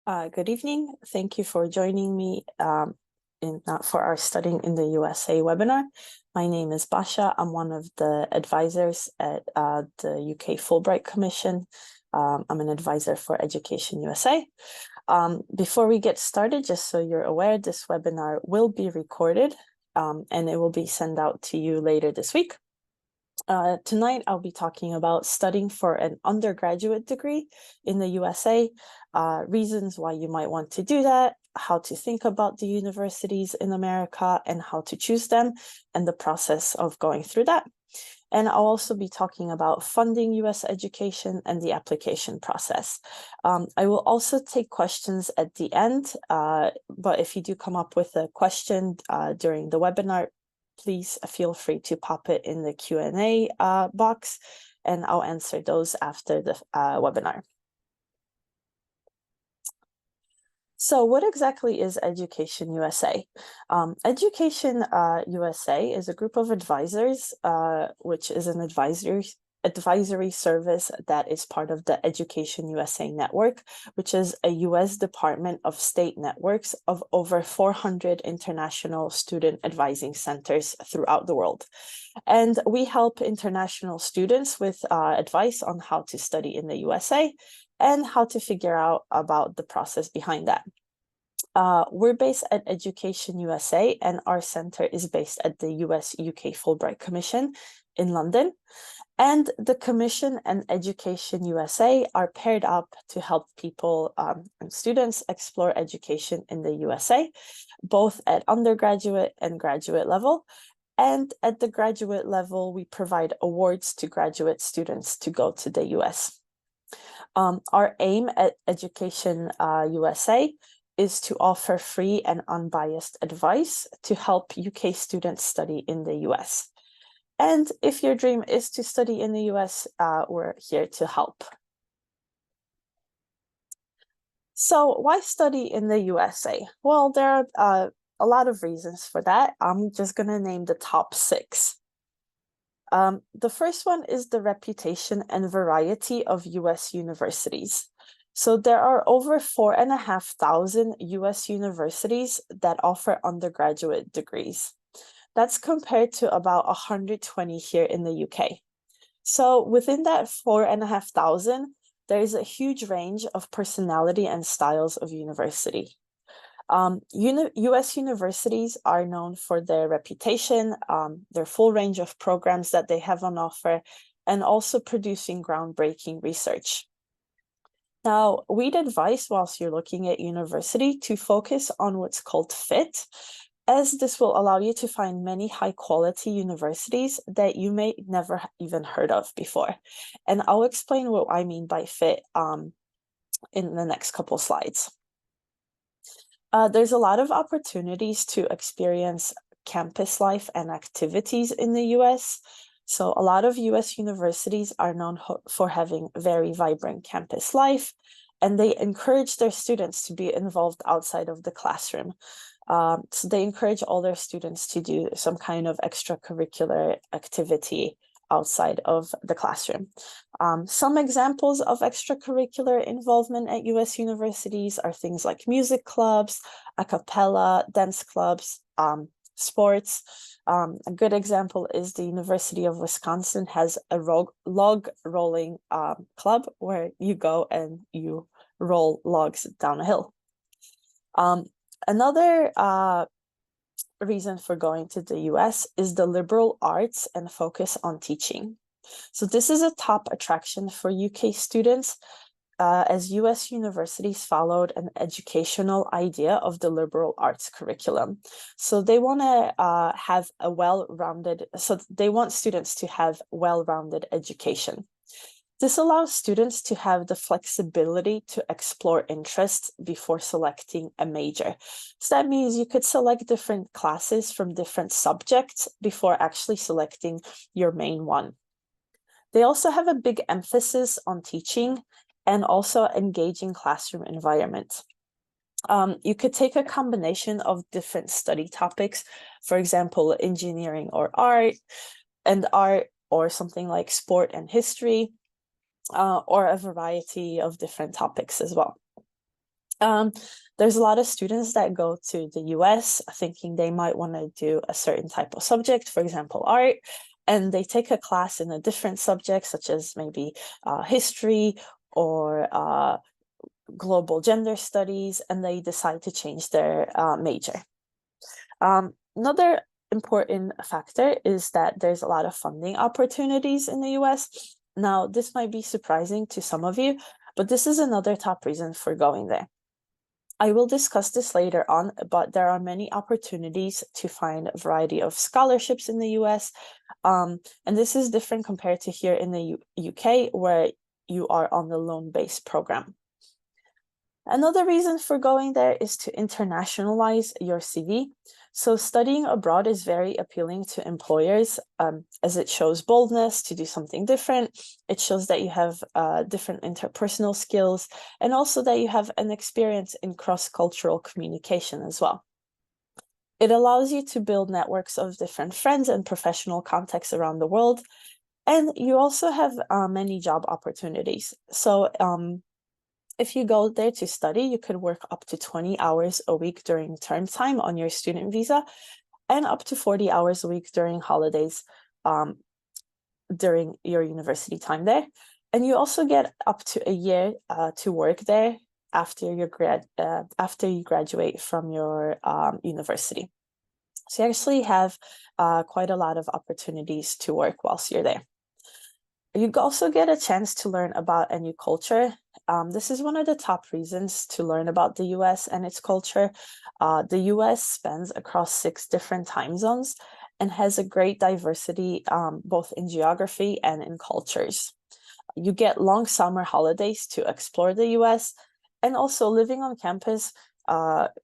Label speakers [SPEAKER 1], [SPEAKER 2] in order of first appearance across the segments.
[SPEAKER 1] Good evening. Thank you for joining me for our Studying in the USA webinar. My name is Basha. I'm one of the advisors at the UK Fulbright Commission. I'm an advisor for Education USA. Before we get started, just so you're aware, this webinar will be recorded and it will be sent out to you later this week. Tonight, I'll be talking about studying for an undergraduate degree in the USA, reasons why you might want to do that, how to think about the universities in America and how to choose them, and the process of going through that. And I'll also be talking about funding US education and the application process. I will also take questions at the end, but if you do come up with a question during the webinar, please feel free to pop it in the Q&A box, and I'll answer those after the webinar. So what exactly is Education USA? Education USA is a group of advisors, which is an advisory service that is part of the Education USA network, which is a US Department of State networks of over 400 international student advising centers throughout the world. And we help international students with advice on how to study in the USA and how to figure out about the process behind that. We're based at Education USA, and our center is based at the US-UK Fulbright Commission in London. And the Commission and Education USA are paired up to help people and students explore education in the USA, both at undergraduate and graduate level. And at the graduate level, we provide awards to graduate students to go to the US. Our aim at Education USA is to offer free and unbiased advice to help UK students study in the US. And if your dream is to study in the US, we're here to help. So why study in the USA? Well, there are a lot of reasons for that. I'm just going to name the top 6. The first one is the reputation and variety of US universities. So there are over 4,500 US universities that offer undergraduate degrees. That's compared to about 120 here in the UK. So within that 4,500, there is a huge range of personality and styles of university. US universities are known for their reputation, their full range of programs that they have on offer, and also producing groundbreaking research. Now, we'd advise whilst you're looking at university to focus on what's called fit, as this will allow you to find many high quality universities that you may never even heard of before. And I'll explain what I mean by fit in the next couple slides. There's a lot of opportunities to experience campus life and activities in the US. So a lot of US universities are known for having very vibrant campus life, and they encourage their students to be involved outside of the classroom. So they encourage all their students to do some kind of extracurricular activity outside of the classroom. Some examples of extracurricular involvement at US universities are things like music clubs, a cappella, dance clubs, sports. A good example is the University of Wisconsin has a log rolling club where you go and you roll logs down a hill. Another reason for going to the US is the liberal arts and focus on teaching. So this is a top attraction for UK students, as US universities followed an educational idea of the liberal arts curriculum. So they want to have a they want students to have well-rounded education. This allows students to have the flexibility to explore interests before selecting a major. So that means you could select different classes from different subjects before actually selecting your main one. They also have a big emphasis on teaching and also engaging classroom environment. You could take a combination of different study topics, for example, engineering or art, or something like sport and history, or a variety of different topics as well. There's a lot of students that go to the US thinking they might want to do a certain type of subject, for example, art, and they take a class in a different subject, such as maybe history or global gender studies, and they decide to change their major. Another important factor is that there's a lot of funding opportunities in the US. Now, this might be surprising to some of you, but this is another top reason for going there. I will discuss this later on, but there are many opportunities to find a variety of scholarships in the US. And this is different compared to here in the UK, where you are on the loan-based program. Another reason for going there is to internationalize your CV. So studying abroad is very appealing to employers, as it shows boldness to do something different. It shows that you have different interpersonal skills, and also that you have an experience in cross-cultural communication as well. It allows you to build networks of different friends and professional contacts around the world. And you also have many job opportunities. So if you go there to study, you could work up to 20 hours a week during term time on your student visa, and up to 40 hours a week during holidays during your university time there. And you also get up to a year to work there after you graduate from your university. So you actually have quite a lot of opportunities to work whilst you're there. You also get a chance to learn about a new culture. This is one of the top reasons to learn about the US and its culture. The US spans across 6 different time zones and has a great diversity both in geography and in cultures. You get long summer holidays to explore the US, and also living on campus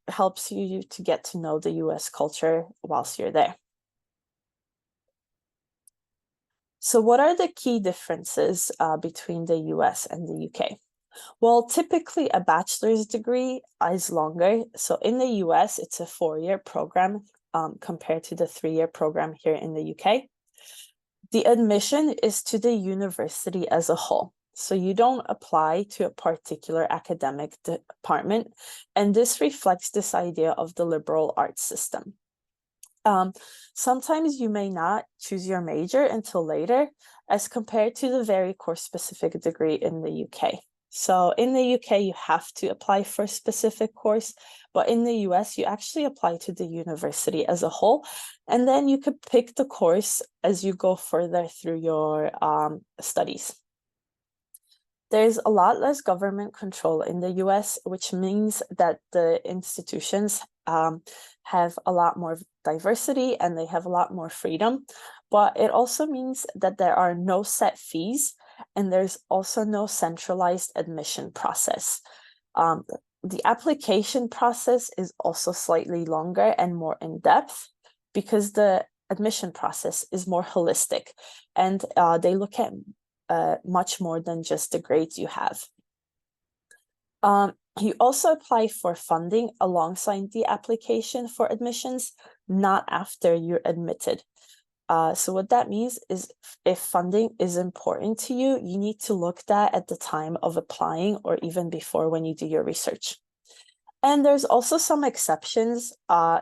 [SPEAKER 1] helps you to get to know the US culture whilst you're there. So what are the key differences between the US and the UK? Well, typically a bachelor's degree is longer. So in the US, it's a 4-year program compared to the 3-year program here in the UK. The admission is to the university as a whole. So you don't apply to a particular academic department, and this reflects this idea of the liberal arts system. Sometimes you may not choose your major until later, as compared to the very course-specific degree in the UK. So in the UK, you have to apply for a specific course, but in the US, you actually apply to the university as a whole, and then you could pick the course as you go further through your studies. There's a lot less government control in the US, which means that the institutions have a lot more diversity and they have a lot more freedom, but it also means that there are no set fees and there's also no centralized admission process. The application process is also slightly longer and more in-depth because the admission process is more holistic, and they look at much more than just the grades you have. You also apply for funding alongside the application for admissions, not after you're admitted. So what that means is if funding is important to you, you need to look at the time of applying or even before when you do your research. And there's also some exceptions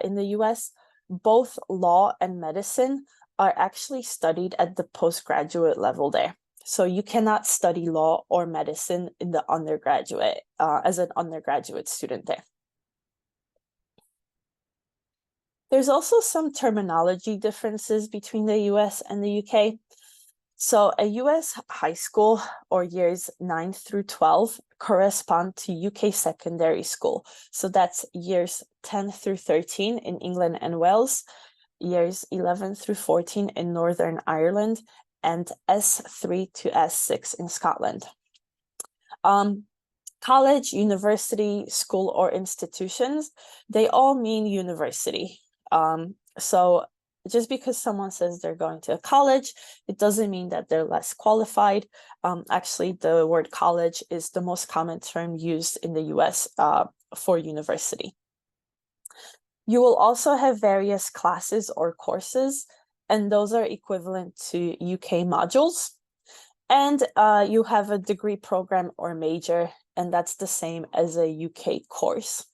[SPEAKER 1] in the US. Both law and medicine are actually studied at the postgraduate level there. So you cannot study law or medicine in the undergraduate as an undergraduate student there. There's also some terminology differences between the US and the UK. So a US high school, or years 9 through 12, correspond to UK secondary school. So that's years 10 through 13 in England and Wales, years 11 through 14 in Northern Ireland, and S3 to S6 in Scotland. College, university, school, or institutions, they all mean university. So just because someone says they're going to a college, it doesn't mean that they're less qualified. Actually, the word college is the most common term used in the US for university. You will also have various classes or courses, and those are equivalent to UK modules. And you have a degree program or major and that's the same as a UK course.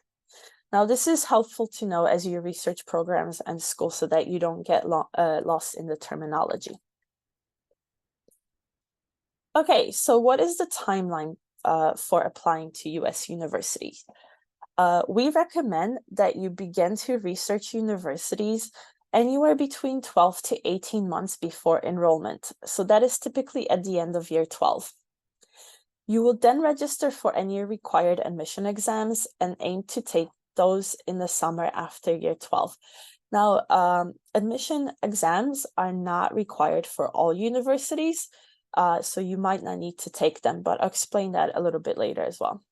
[SPEAKER 1] Now, this is helpful to know as you research programs and schools so that you don't get lost in the terminology. Okay, so what is the timeline for applying to US universities? We recommend that you begin to research universities anywhere between 12 to 18 months before enrollment. So that is typically at the end of year 12. You will then register for any required admission exams and aim to take those in the summer after year 12. Now, admission exams are not required for all universities, so you might not need to take them, but I'll explain that a little bit later as well.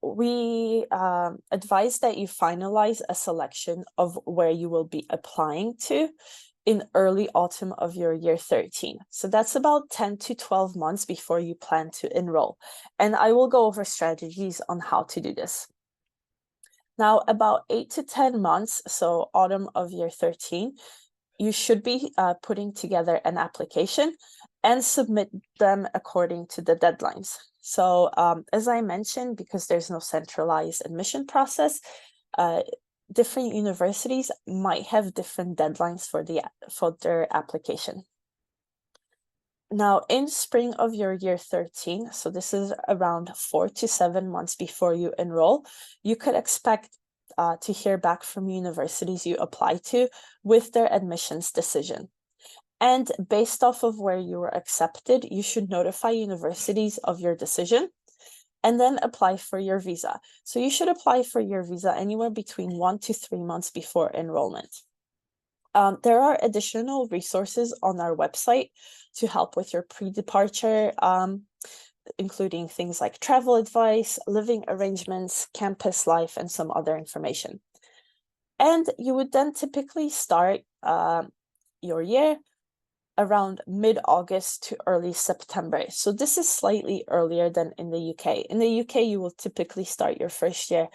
[SPEAKER 1] We advise that you finalize a selection of where you will be applying to in early autumn of your year 13. So that's about 10 to 12 months before you plan to enroll. And I will go over strategies on how to do this. Now, about 8 to 10 months, so autumn of year 13, you should be putting together an application and submit them according to the deadlines. So as I mentioned, because there's no centralized admission process, different universities might have different deadlines for their application. Now, in spring of your year 13, so this is around 4 to 7 months before you enroll, you could expect to hear back from universities you apply to with their admissions decision. And based off of where you were accepted, you should notify universities of your decision and then apply for your visa. So you should apply for your visa anywhere between 1 to 3 months before enrollment. There are additional resources on our website to help with your pre-departure, including things like travel advice, living arrangements, campus life, and some other information. And you would then typically start your year around mid-August to early September. So this is slightly earlier than in the UK. In the UK, you will typically start your first year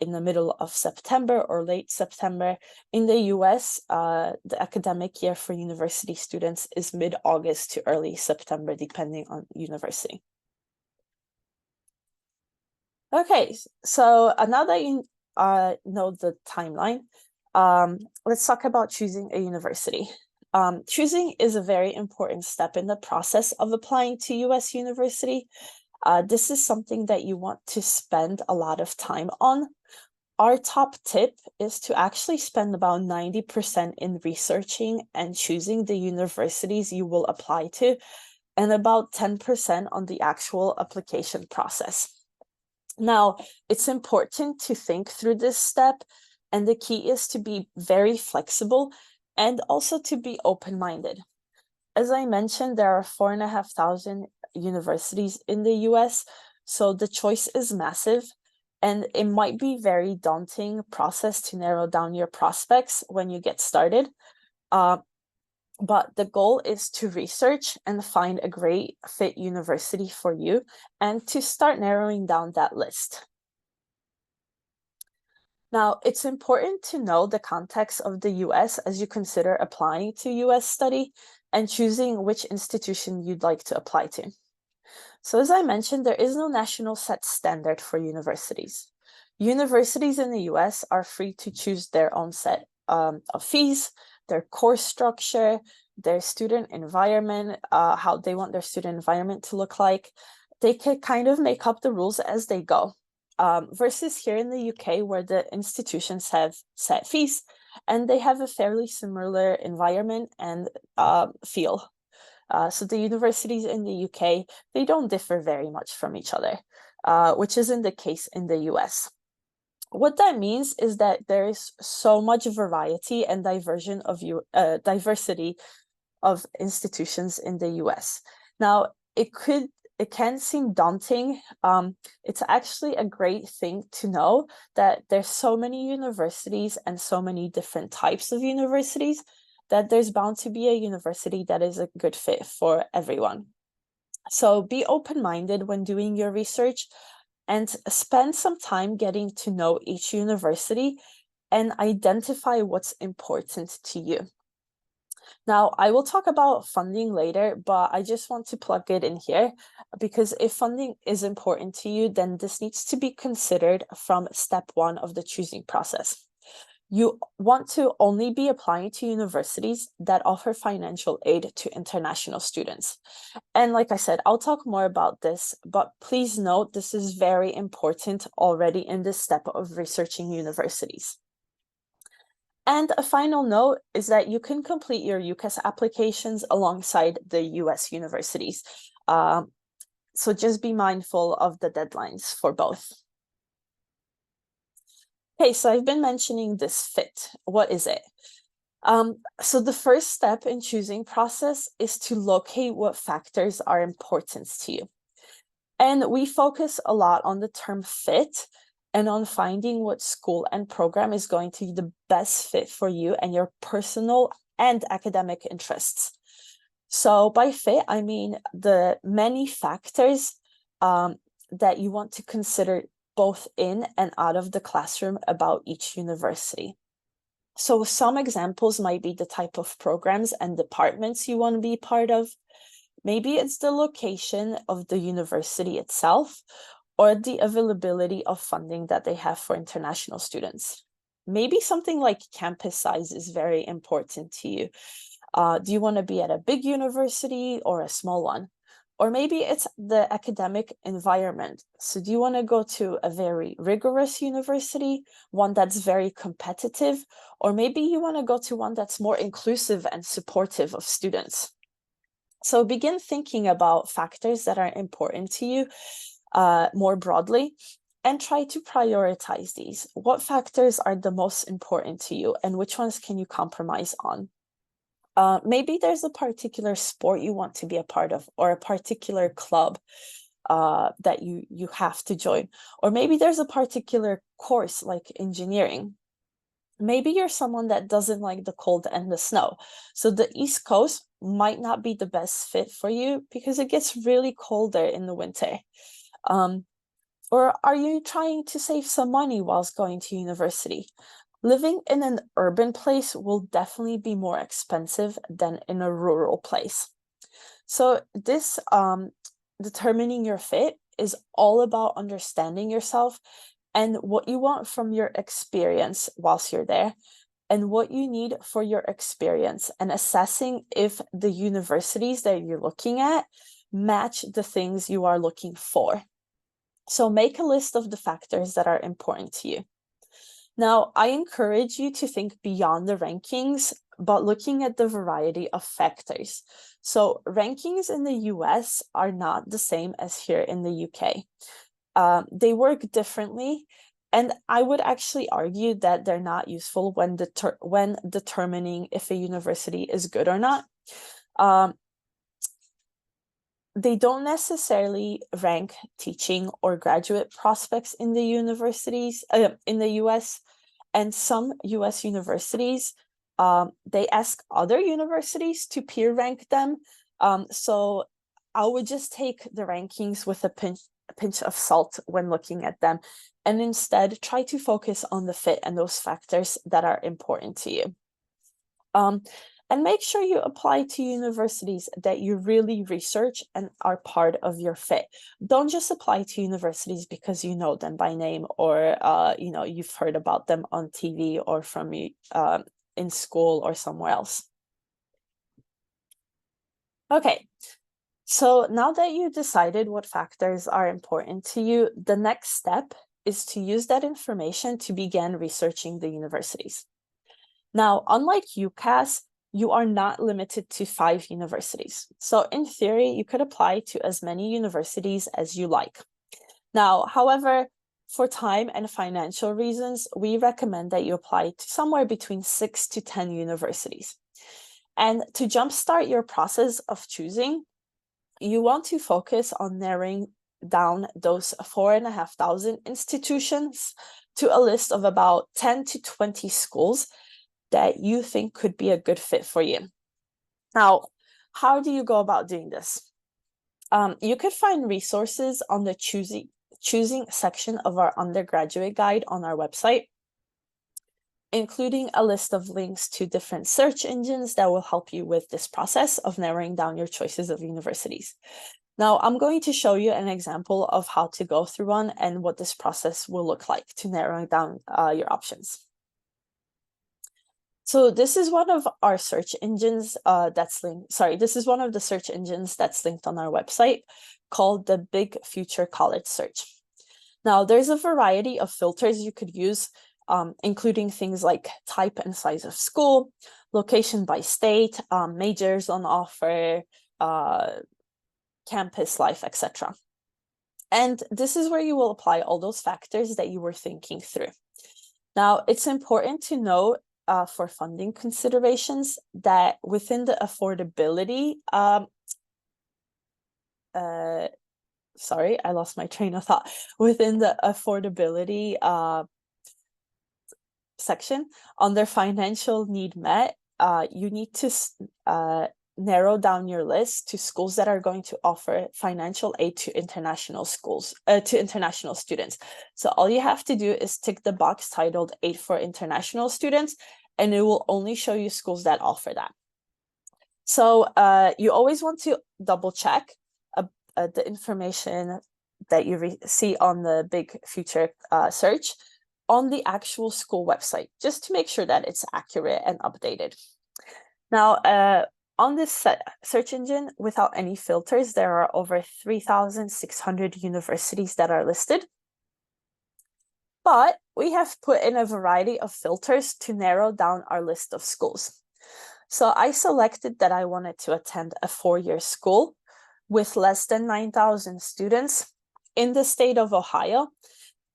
[SPEAKER 1] in the middle of September or late September. In the US, the academic year for university students is mid-August to early September, depending on university. Okay, so now that you know the timeline, let's talk about choosing a university. Choosing is a very important step in the process of applying to US university. This is something that you want to spend a lot of time on. Our top tip is to actually spend about 90% in researching and choosing the universities you will apply to, and about 10% on the actual application process. Now, it's important to think through this step, and the key is to be very flexible and also to be open-minded. As I mentioned, there are 4,500 universities in the US, so the choice is massive, and it might be very daunting process to narrow down your prospects when you get started. But the goal is to research and find a great fit university for you and to start narrowing down that list. Now, it's important to know the context of the US as you consider applying to US study and choosing which institution you'd like to apply to. So as I mentioned, there is no national set standard for universities. Universities in the US are free to choose their own set of fees, their course structure, their student environment, how they want their student environment to look like. They can kind of make up the rules as they go. Versus here in the UK, where the institutions have set fees and they have a fairly similar environment and feel. So the universities in the UK, they don't differ very much from each other, which isn't the case in the US. What that means is that there is so much variety and diversity of institutions in the US. Now, it can seem daunting. It's actually a great thing to know that there's so many universities and so many different types of universities that there's bound to be a university that is a good fit for everyone. So be open-minded when doing your research and spend some time getting to know each university and identify what's important to you. Now, I will talk about funding later, but I just want to plug it in here because if funding is important to you, then this needs to be considered from step one of the choosing process. You want to only be applying to universities that offer financial aid to international students. And like I said, I'll talk more about this, but please note this is very important already in this step of researching universities. And a final note is that you can complete your UCAS applications alongside the US universities. So just be mindful of the deadlines for both. Okay, so I've been mentioning this fit. What is it? So the first step in choosing process is to locate what factors are important to you. And we focus a lot on the term fit and on finding what school and program is going to be the best fit for you and your personal and academic interests. So by fit, I mean the many factors that you want to consider both in and out of the classroom about each university. So some examples might be the type of programs and departments you want to be part of. Maybe it's the location of the university itself or the availability of funding that they have for international students. Maybe something like campus size is very important to you. Do you want to be at a big university or a small one? Or maybe it's the academic environment. So do you want to go to a very rigorous university, one that's very competitive, or maybe you want to go to one that's more inclusive and supportive of students? So begin thinking about factors that are important to you more broadly and try to prioritize these. What factors are the most important to you and which ones can you compromise on? Maybe there's a particular sport you want to be a part of or a particular club that you have to join. Or maybe there's a particular course like engineering. Maybe you're someone that doesn't like the cold and the snow. So the East Coast might not be the best fit for you because it gets really colder in the winter. Or are you trying to save some money whilst going to university? Living in an urban place will definitely be more expensive than in a rural place. So this determining your fit is all about understanding yourself and what you want from your experience whilst you're there and what you need for your experience and assessing if the universities that you're looking at match the things you are looking for. So make a list of the factors that are important to you. Now, I encourage you to think beyond the rankings, but looking at the variety of factors. So rankings in the US are not the same as here in the UK. They work differently, and I would actually argue that they're not useful when determining if a university is good or not. They don't necessarily rank teaching or graduate prospects in the universities in the US, and some US universities they ask other universities to peer rank them. So I would just take the rankings with a pinch of salt when looking at them, and instead try to focus on the fit and those factors that are important to you. And make sure you apply to universities that you really research and are part of your fit. Don't just apply to universities because you know them by name or you've heard about them on TV or from in school or somewhere else. Okay, so now that you decided what factors are important to you, the next step is to use that information to begin researching the universities. Now, unlike UCAS, you are not limited to 5 universities. So in theory, you could apply to as many universities as you like. Now, however, for time and financial reasons, we recommend that you apply to somewhere between 6 to 10 universities. And to jumpstart your process of choosing, you want to focus on narrowing down those 4,500 institutions to a list of about 10 to 20 schools that you think could be a good fit for you. Now, how do you go about doing this? You could find resources on the choosing section of our undergraduate guide on our website. including a list of links to different search engines that will help you with this process of narrowing down your choices of universities. Now, I'm going to show you an example of how to go through one and what this process will look like to narrowing down your options. So this is one of our search engines this is one of the search engines that's linked on our website called the Big Future College Search. Now, there's a variety of filters you could use, including things like type and size of school, location by state, majors on offer, campus life, etc. And this is where you will apply all those factors that you were thinking through. Now, it's important to note for funding considerations that within the affordability, sorry, I lost my train of thought. Within the affordability section, under financial need met, you need to narrow down your list to schools that are going to offer financial aid to international schools, to international students. So all you have to do is tick the box titled Aid for International Students, and it will only show you schools that offer that. So you always want to double check the information that you see on the Big Future search on the actual school website, just to make sure that it's accurate and updated. Now, on this search engine, without any filters, there are over 3,600 universities that are listed. But we have put in a variety of filters to narrow down our list of schools. So I selected that I wanted to attend a four-year school with less than 9,000 students in the state of Ohio,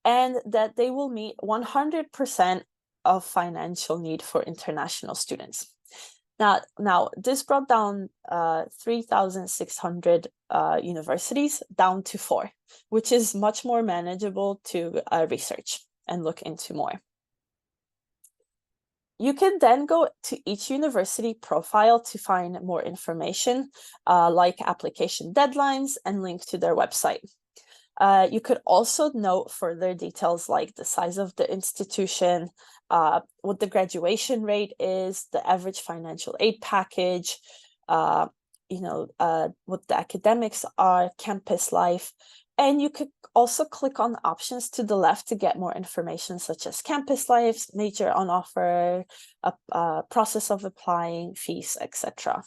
[SPEAKER 1] and that they will meet 100% of financial need for international students. Now, this brought down 3,600 universities down to 4, which is much more manageable to research and look into more. You can then go to each university profile to find more information, like application deadlines and link to their website. You could also note further details like the size of the institution, what the graduation rate is, the average financial aid package, what the academics are, campus life. And you could also click on options to the left to get more information such as campus life, major on offer, process of applying, fees, etc.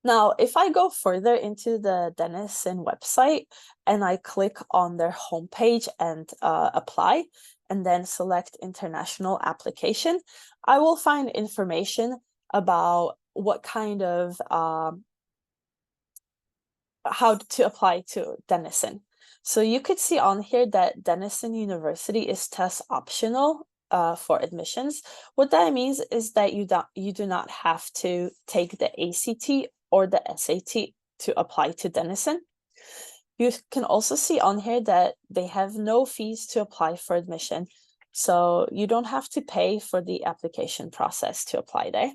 [SPEAKER 1] Now, if I go further into the Denison website and I click on their homepage and apply, and then select international application, I will find information about what kind of, how to apply to Denison. So you could see on here that Denison University is test optional for admissions. What that means is that you do not have to take the ACT or the SAT to apply to Denison. You can also see on here that they have no fees to apply for admission, so you don't have to pay for the application process to apply there.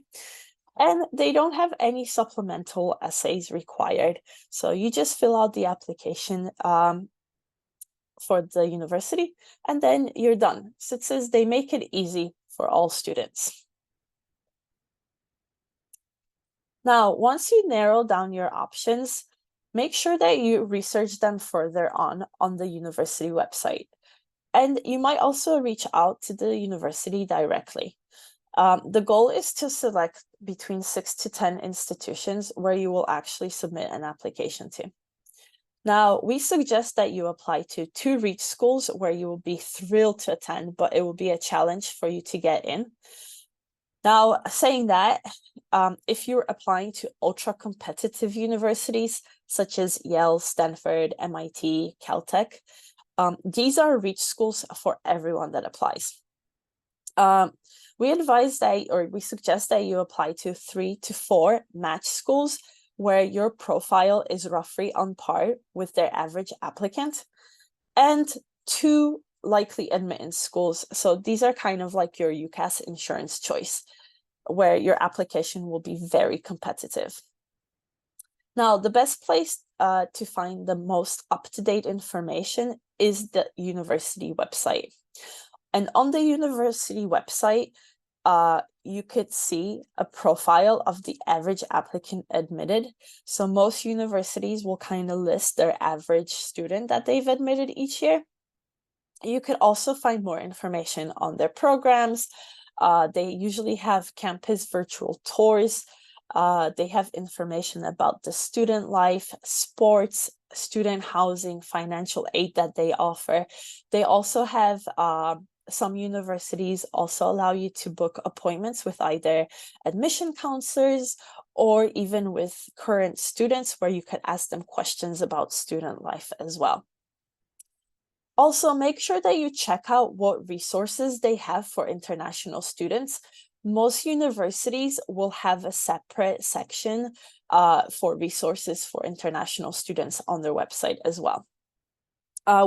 [SPEAKER 1] And they don't have any supplemental essays required, so you just fill out the application for the university, and then you're done. So it says they make it easy for all students. Now, once you narrow down your options, make sure that you research them further on the university website. And you might also reach out to the university directly. The goal is to select between 6 to 10 institutions where you will actually submit an application to. Now, we suggest that you apply to 2 REACH schools where you will be thrilled to attend, but it will be a challenge for you to get in. Now, saying that, if you're applying to ultra-competitive universities, such as Yale, Stanford, MIT, Caltech, these are REACH schools for everyone that applies. We advise that, or we suggest that you apply to 3 to 4 match schools where your profile is roughly on par with their average applicant, and 2 likely admittance schools. So these are kind of like your UCAS insurance choice, where your application will be very competitive. Now, the best place to find the most up-to-date information is the university website. And on the university website, you could see a profile of the average applicant admitted. So most universities will kind of list their average student that they've admitted each year. You could also find more information on their programs. They usually have campus virtual tours. They have information about the student life, sports, student housing, financial aid that they offer. They also have some universities also allow you to book appointments with either admission counselors or even with current students where you could ask them questions about student life as well. Also, make sure that you check out what resources they have for international students. Most universities will have a separate section for resources for international students on their website as well.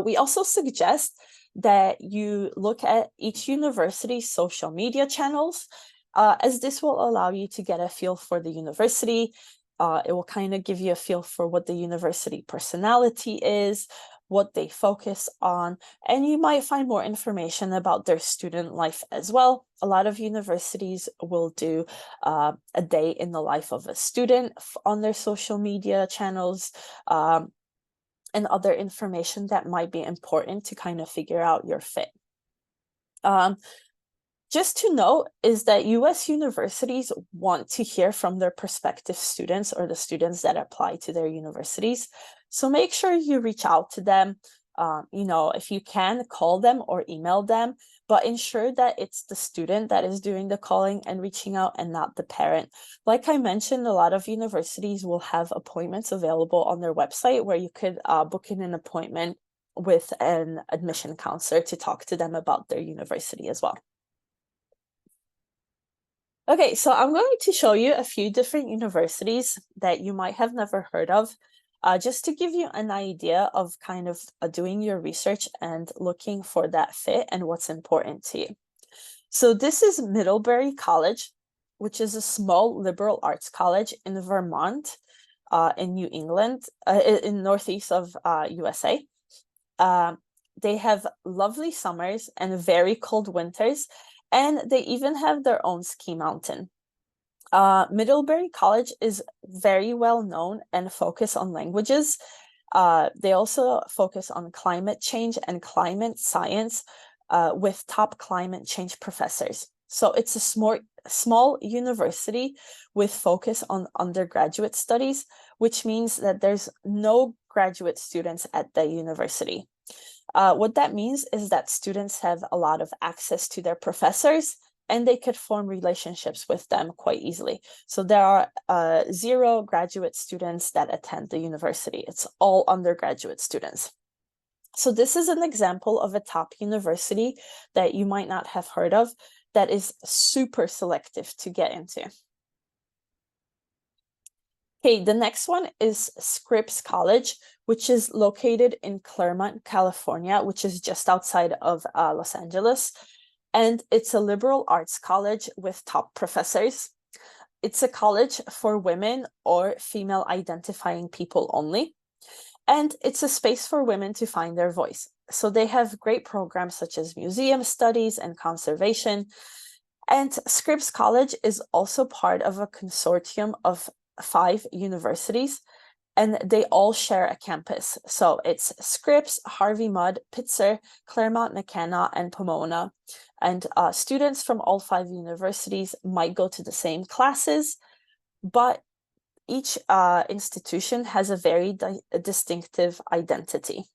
[SPEAKER 1] We also suggest that you look at each university's social media channels, as this will allow you to get a feel for the university. It will kind of give you a feel for what the university personality is, what they focus on, and you might find more information about their student life as well. A lot of universities will do a day in the life of a student on their social media channels, and other information that might be important to kind of figure out your fit. Just to note is that US universities want to hear from their prospective students or the students that apply to their universities. So make sure you reach out to them. If you can, call them or email them, but ensure that it's the student that is doing the calling and reaching out and not the parent. Like I mentioned, a lot of universities will have appointments available on their website where you could book in an appointment with an admission counselor to talk to them about their university as well. Okay, so I'm going to show you a few different universities that you might have never heard of, just to give you an idea of kind of doing your research and looking for that fit and what's important to you. So this is Middlebury College, which is a small liberal arts college in Vermont, in New England, in northeast of USA. They have lovely summers and very cold winters, and they even have their own ski mountain. Middlebury College is very well known and focus on languages. They also focus on climate change and climate science with top climate change professors. So it's a small university with focus on undergraduate studies, which means that there's no graduate students at the university. What that means is that students have a lot of access to their professors and they could form relationships with them quite easily. So there are 0 graduate students that attend the university. It's all undergraduate students. So this is an example of a top university that you might not have heard of that is super selective to get into. Okay, the next one is Scripps College, which is located in Claremont, California, which is just outside of Los Angeles. And it's a liberal arts college with top professors. It's a college for women or female identifying people only. And it's a space for women to find their voice. So they have great programs such as museum studies and conservation. And Scripps College is also part of a consortium of 5 universities, and they all share a campus. So it's Scripps, Harvey Mudd, Pitzer, Claremont McKenna, and Pomona. And students from all 5 universities might go to the same classes, but each institution has a very distinctive identity.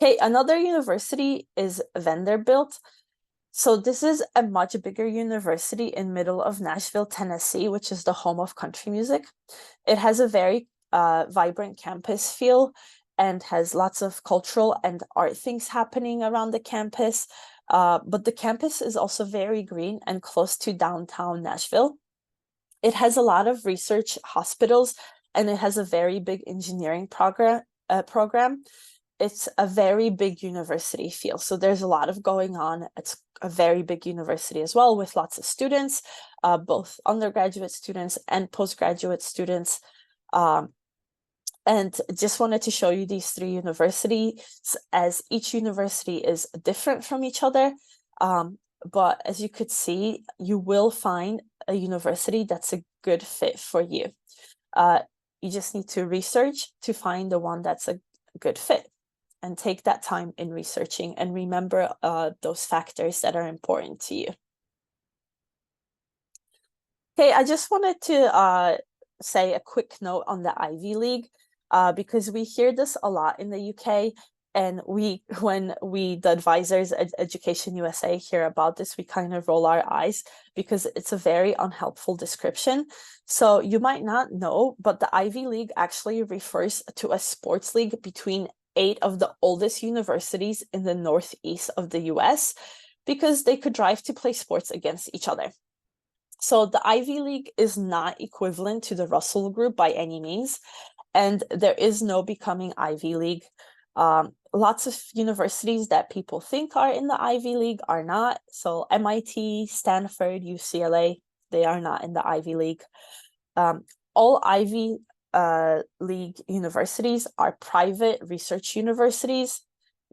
[SPEAKER 1] Okay, another university is Vanderbilt. So this is a much bigger university in middle of Nashville, Tennessee, which is the home of country music. It has a very vibrant campus feel and has lots of cultural and art things happening around the campus. But the campus is also very green and close to downtown Nashville. It has a lot of research hospitals, and it has a very big engineering program. It's a very big university feel. So there's a lot of going on. It's a very big university as well with lots of students, both undergraduate students and postgraduate students. And just wanted to show you these three universities, as each university is different from each other. But as you could see, you will find a university that's a good fit for you. You just need to research to find the one that's a good fit, and take that time in researching, and remember those factors that are important to you. Okay, I just wanted to say a quick note on the Ivy League, because we hear this a lot in the UK, and when the advisors at Education USA hear about this, we kind of roll our eyes because it's a very unhelpful description. So you might not know, but the Ivy League actually refers to a sports league between 8 of the oldest universities in the northeast of the US, because they could drive to play sports against each other. So the Ivy League is not equivalent to the Russell Group by any means, and there is no becoming Ivy League. Lots of universities that people think are in the Ivy League are not. So MIT, Stanford, UCLA, they are not in the Ivy League. All Ivy League universities are private research universities.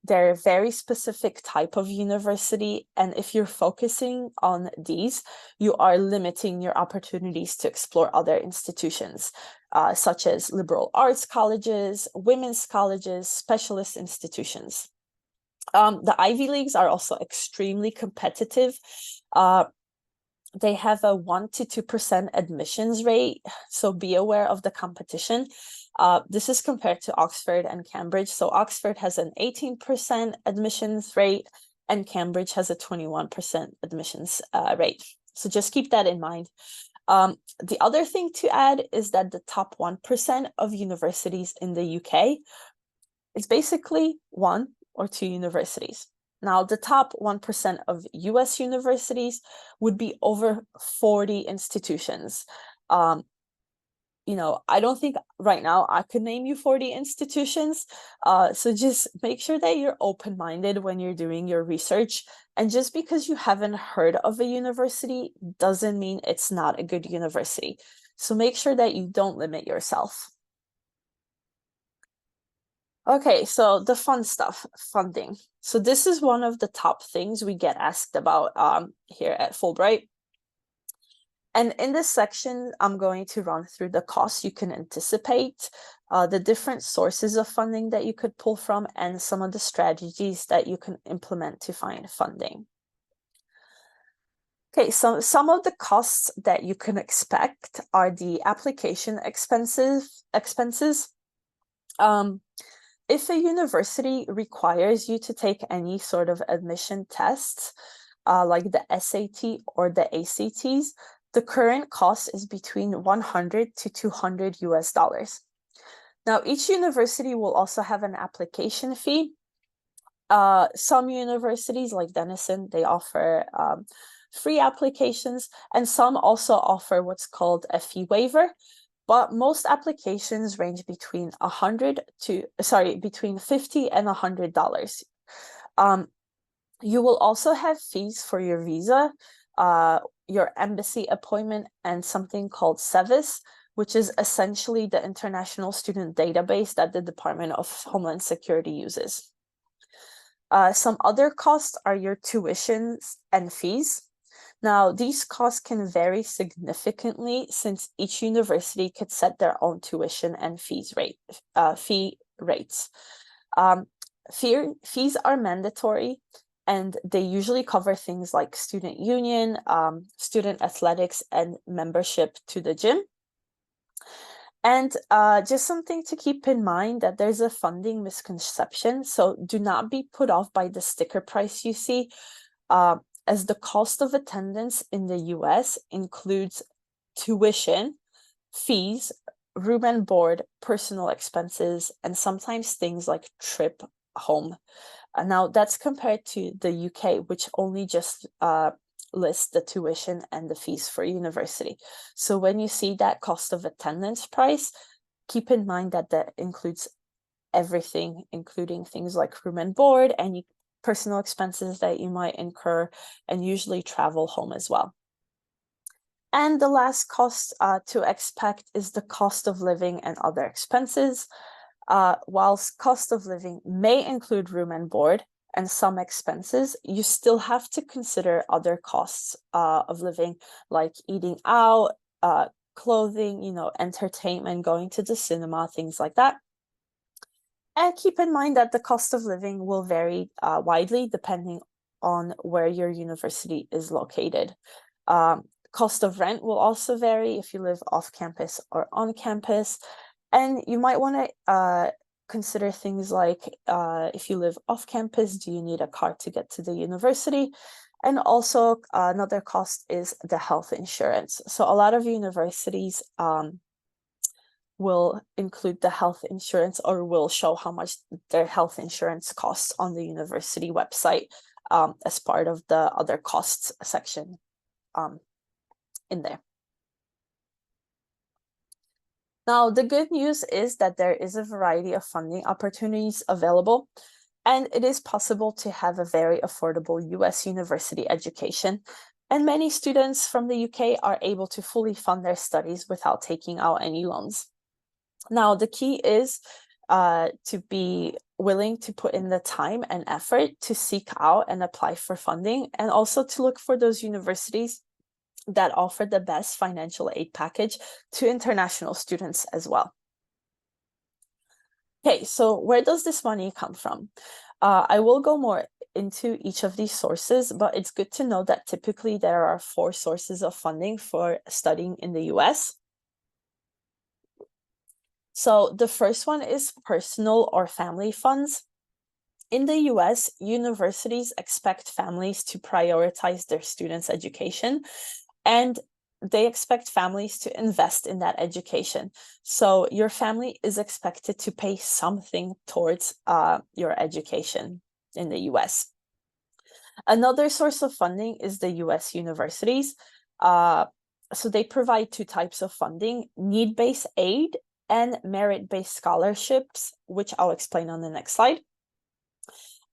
[SPEAKER 1] They're a very specific type of university, and if you're focusing on these, you are limiting your opportunities to explore other institutions, such as liberal arts colleges, women's colleges, specialist institutions. The Ivy Leagues are also extremely competitive. They have a 1% to 2% admissions rate, so be aware of the competition. This is compared to Oxford and Cambridge. So Oxford has an 18% admissions rate, and Cambridge has a 21% admissions rate. So just keep that in mind. The other thing to add is that the top 1% of universities in the UK is basically 1 or 2 universities. Now, the top 1% of US universities would be over 40 institutions. I don't think right now I could name you 40 institutions. So just make sure that you're open-minded when you're doing your research. And just because you haven't heard of a university doesn't mean it's not a good university. So make sure that you don't limit yourself. Okay, so the fun stuff, funding. So this is one of the top things we get asked about here at Fulbright. And in this section, I'm going to run through the costs you can anticipate, the different sources of funding that you could pull from, and some of the strategies that you can implement to find funding. Okay, so some of the costs that you can expect are the application expenses. If a university requires you to take any sort of admission tests, like the SAT or the ACTs, the current cost is between 100 to 200 US dollars. Now, each university will also have an application fee. Some universities, like Denison, they offer free applications, and some also offer what's called a fee waiver. But most applications range between between $50 and $100. You will also have fees for your visa, your embassy appointment, and something called SEVIS, which is essentially the international student database that the Department of Homeland Security uses. Some other costs are your tuitions and fees. Now, these costs can vary significantly since each university could set their own tuition and fee rates. Fees are mandatory, and they usually cover things like student union, student athletics, and membership to the gym. And just something to keep in mind, that there's a funding misconception. So do not be put off by the sticker price you see, as the cost of attendance in the US includes tuition, fees, room and board, personal expenses, and sometimes things like trip home. Now that's compared to the UK, which only just lists the tuition and the fees for university. So when you see that cost of attendance price, keep in mind that that includes everything, including things like room and board, any personal expenses that you might incur, and usually travel home as well. And the last cost to expect is the cost of living and other expenses. whilst cost of living may include room and board and some expenses, you still have to consider other costs of living, like eating out, clothing, entertainment, going to the cinema, things like that. And keep in mind that the cost of living will vary widely depending on where your university is located. Cost of rent will also vary if you live off campus or on campus. And you might want to consider things like if you live off campus, do you need a car to get to the university? And also another cost is the health insurance. So a lot of universities will include the health insurance or will show how much their health insurance costs on the university website as part of the other costs section in there. Now, the good news is that there is a variety of funding opportunities available, and it is possible to have a very affordable US university education. And many students from the UK are able to fully fund their studies without taking out any loans. Now, the key is to be willing to put in the time and effort to seek out and apply for funding, and also to look for those universities that offer the best financial aid package to international students as well. Okay, so where does this money come from? I will go more into each of these sources, but it's good to know that typically there are 4 sources of funding for studying in the US. So the first one is personal or family funds. In the US, universities expect families to prioritize their students' education, and they expect families to invest in that education. So your family is expected to pay something towards your education in the US. Another source of funding is the US universities. So they provide 2 types of funding: need-based aid and merit-based scholarships, which I'll explain on the next slide.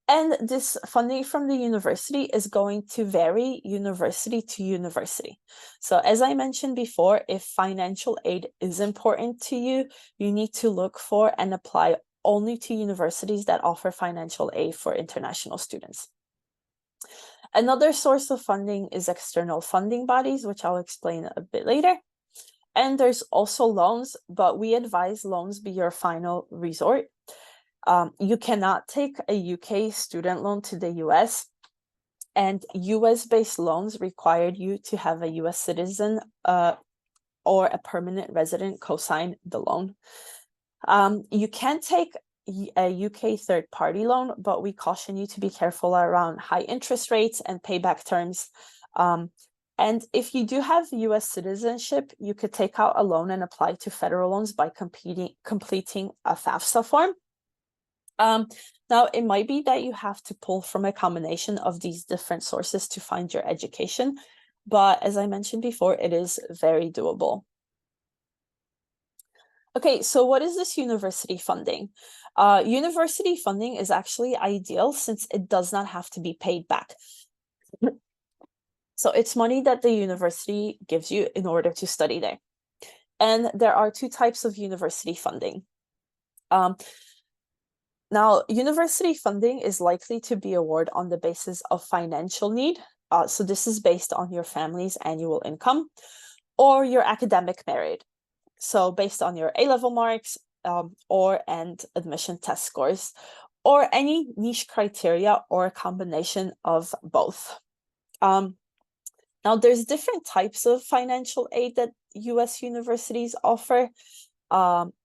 [SPEAKER 1] And this funding from the university is going to vary university to university. So as I mentioned before, if financial aid is important to you, you need to look for and apply only to universities that offer financial aid for international students. Another source of funding is external funding bodies, which I'll explain a bit later. And there's also loans, but we advise loans be your final resort. You cannot take a UK student loan to the US, and US-based loans require you to have a US citizen or a permanent resident co-sign the loan. You can take a UK third-party loan, but we caution you to be careful around high interest rates and payback terms. And if you do have US citizenship, you could take out a loan and apply to federal loans by completing a FAFSA form. Now, it might be that you have to pull from a combination of these different sources to find your education, but as I mentioned before, it is very doable. Okay, so what is this university funding? University funding is actually ideal since it does not have to be paid back. So it's money that the university gives you in order to study there. And there are 2 types of university funding. Now, university funding is likely to be awarded on the basis of financial need. So this is based on your family's annual income or your academic merit. So based on your A-level marks and admission test scores, or any niche criteria or a combination of both. Now, there's different types of financial aid that US universities offer.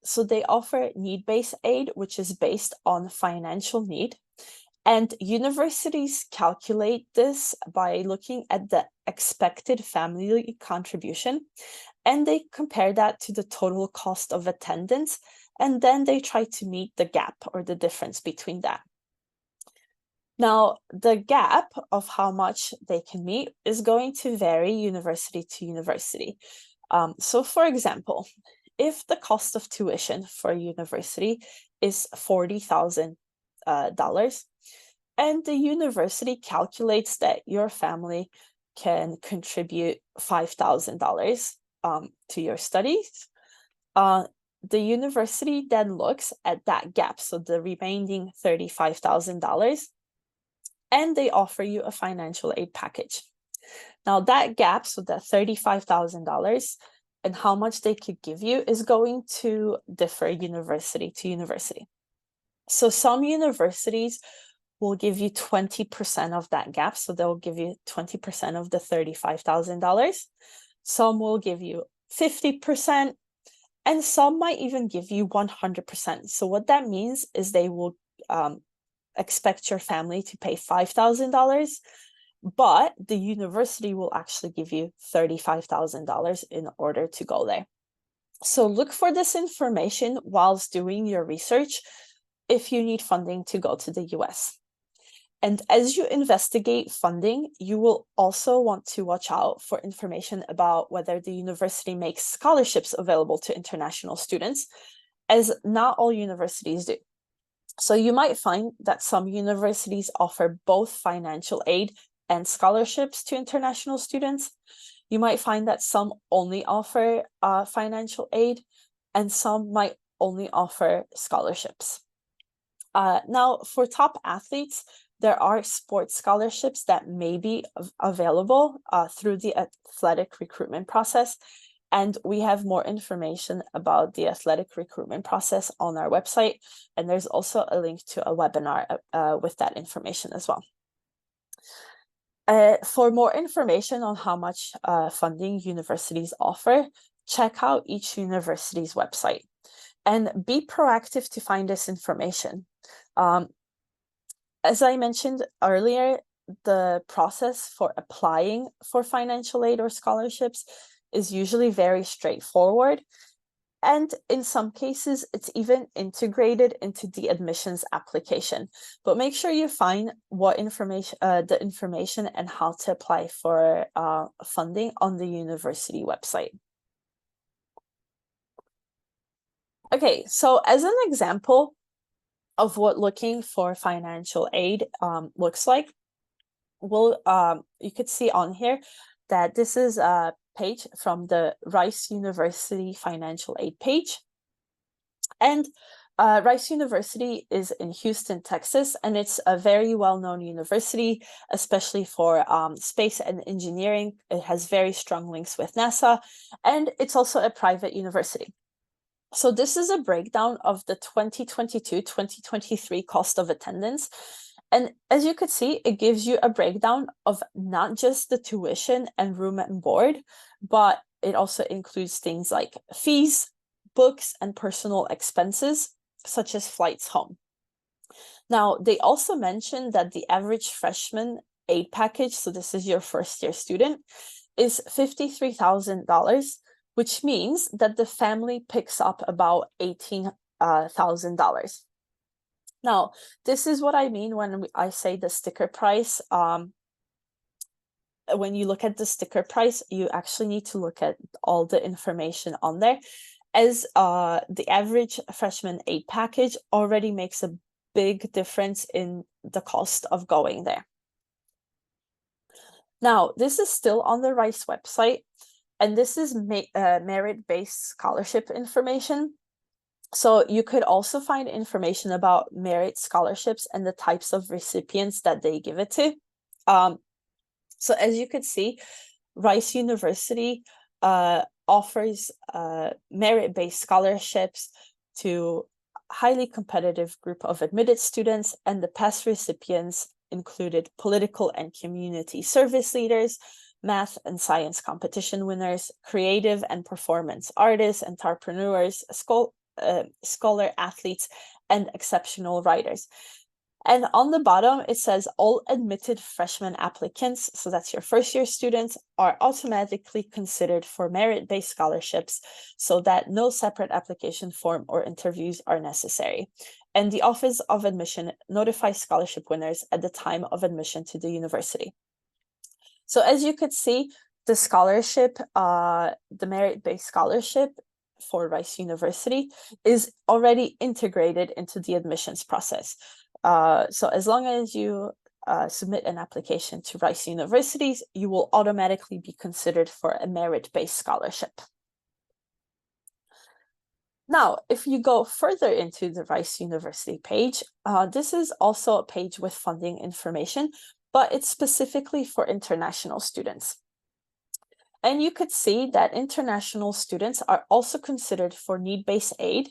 [SPEAKER 1] So they offer need-based aid, which is based on financial need. And universities calculate this by looking at the expected family contribution, and they compare that to the total cost of attendance, and then they try to meet the gap or the difference between that. Now, the gap of how much they can meet is going to vary university to university. So for example, if the cost of tuition for a university is $40,000, and the university calculates that your family can contribute $5,000 to your studies, the university then looks at that gap, so the remaining $35,000, and they offer you a financial aid package. Now that gap, so that $35,000 and how much they could give you is going to differ university to university. So some universities will give you 20% of that gap. So they'll give you 20% of the $35,000. Some will give you 50%, and some might even give you 100%. So what that means is they will expect your family to pay $5,000, but the university will actually give you $35,000 in order to go there. So look for this information whilst doing your research if you need funding to go to the US. And as you investigate funding, you will also want to watch out for information about whether the university makes scholarships available to international students, as not all universities do. So you might find that some universities offer both financial aid and scholarships to international students. You might find that some only offer financial aid, and some might only offer scholarships. Now, for top athletes, there are sports scholarships that may be available through the athletic recruitment process. And we have more information about the athletic recruitment process on our website. And there's also a link to a webinar with that information as well. For more information on how much funding universities offer, check out each university's website and be proactive to find this information. As I mentioned earlier, the process for applying for financial aid or scholarships is usually very straightforward. And in some cases, it's even integrated into the admissions application. But make sure you find what information, the information and how to apply for funding on the university website. Okay, so as an example of what looking for financial aid looks like, you could see on here that this is a page from the Rice University financial aid page. And Rice University is in Houston, Texas, and it's a very well-known university, especially for space and engineering. It has very strong links with NASA, and it's also a private university. So this is a breakdown of the 2022-2023 cost of attendance. And as you could see, it gives you a breakdown of not just the tuition and room and board, but it also includes things like fees, books, and personal expenses, such as flights home. Now, they also mentioned that the average freshman aid package, so this is your first-year student, is $53,000, which means that the family picks up about $18,000. Now, this is what I mean when I say the sticker price. When you look at the sticker price, you actually need to look at all the information on there, as the average freshman aid package already makes a big difference in the cost of going there. Now, this is still on the Rice website, and this is merit-based scholarship information. So you could also find information about merit scholarships and the types of recipients that they give it to. So as you could see, Rice University offers merit-based scholarships to a highly competitive group of admitted students, and the past recipients included political and community service leaders, math and science competition winners, creative and performance artists, entrepreneurs, scholar athletes, and exceptional writers. And on the bottom, it says all admitted freshman applicants, so that's your first-year students, are automatically considered for merit-based scholarships, so that no separate application form or interviews are necessary. And the Office of Admission notifies scholarship winners at the time of admission to the university. So as you could see, the scholarship, the merit-based scholarship for Rice University is already integrated into the admissions process. So as long as you submit an application to Rice Universities, you will automatically be considered for a merit-based scholarship. Now, if you go further into the Rice University page, this is also a page with funding information, but it's specifically for international students. And you could see that international students are also considered for need-based aid,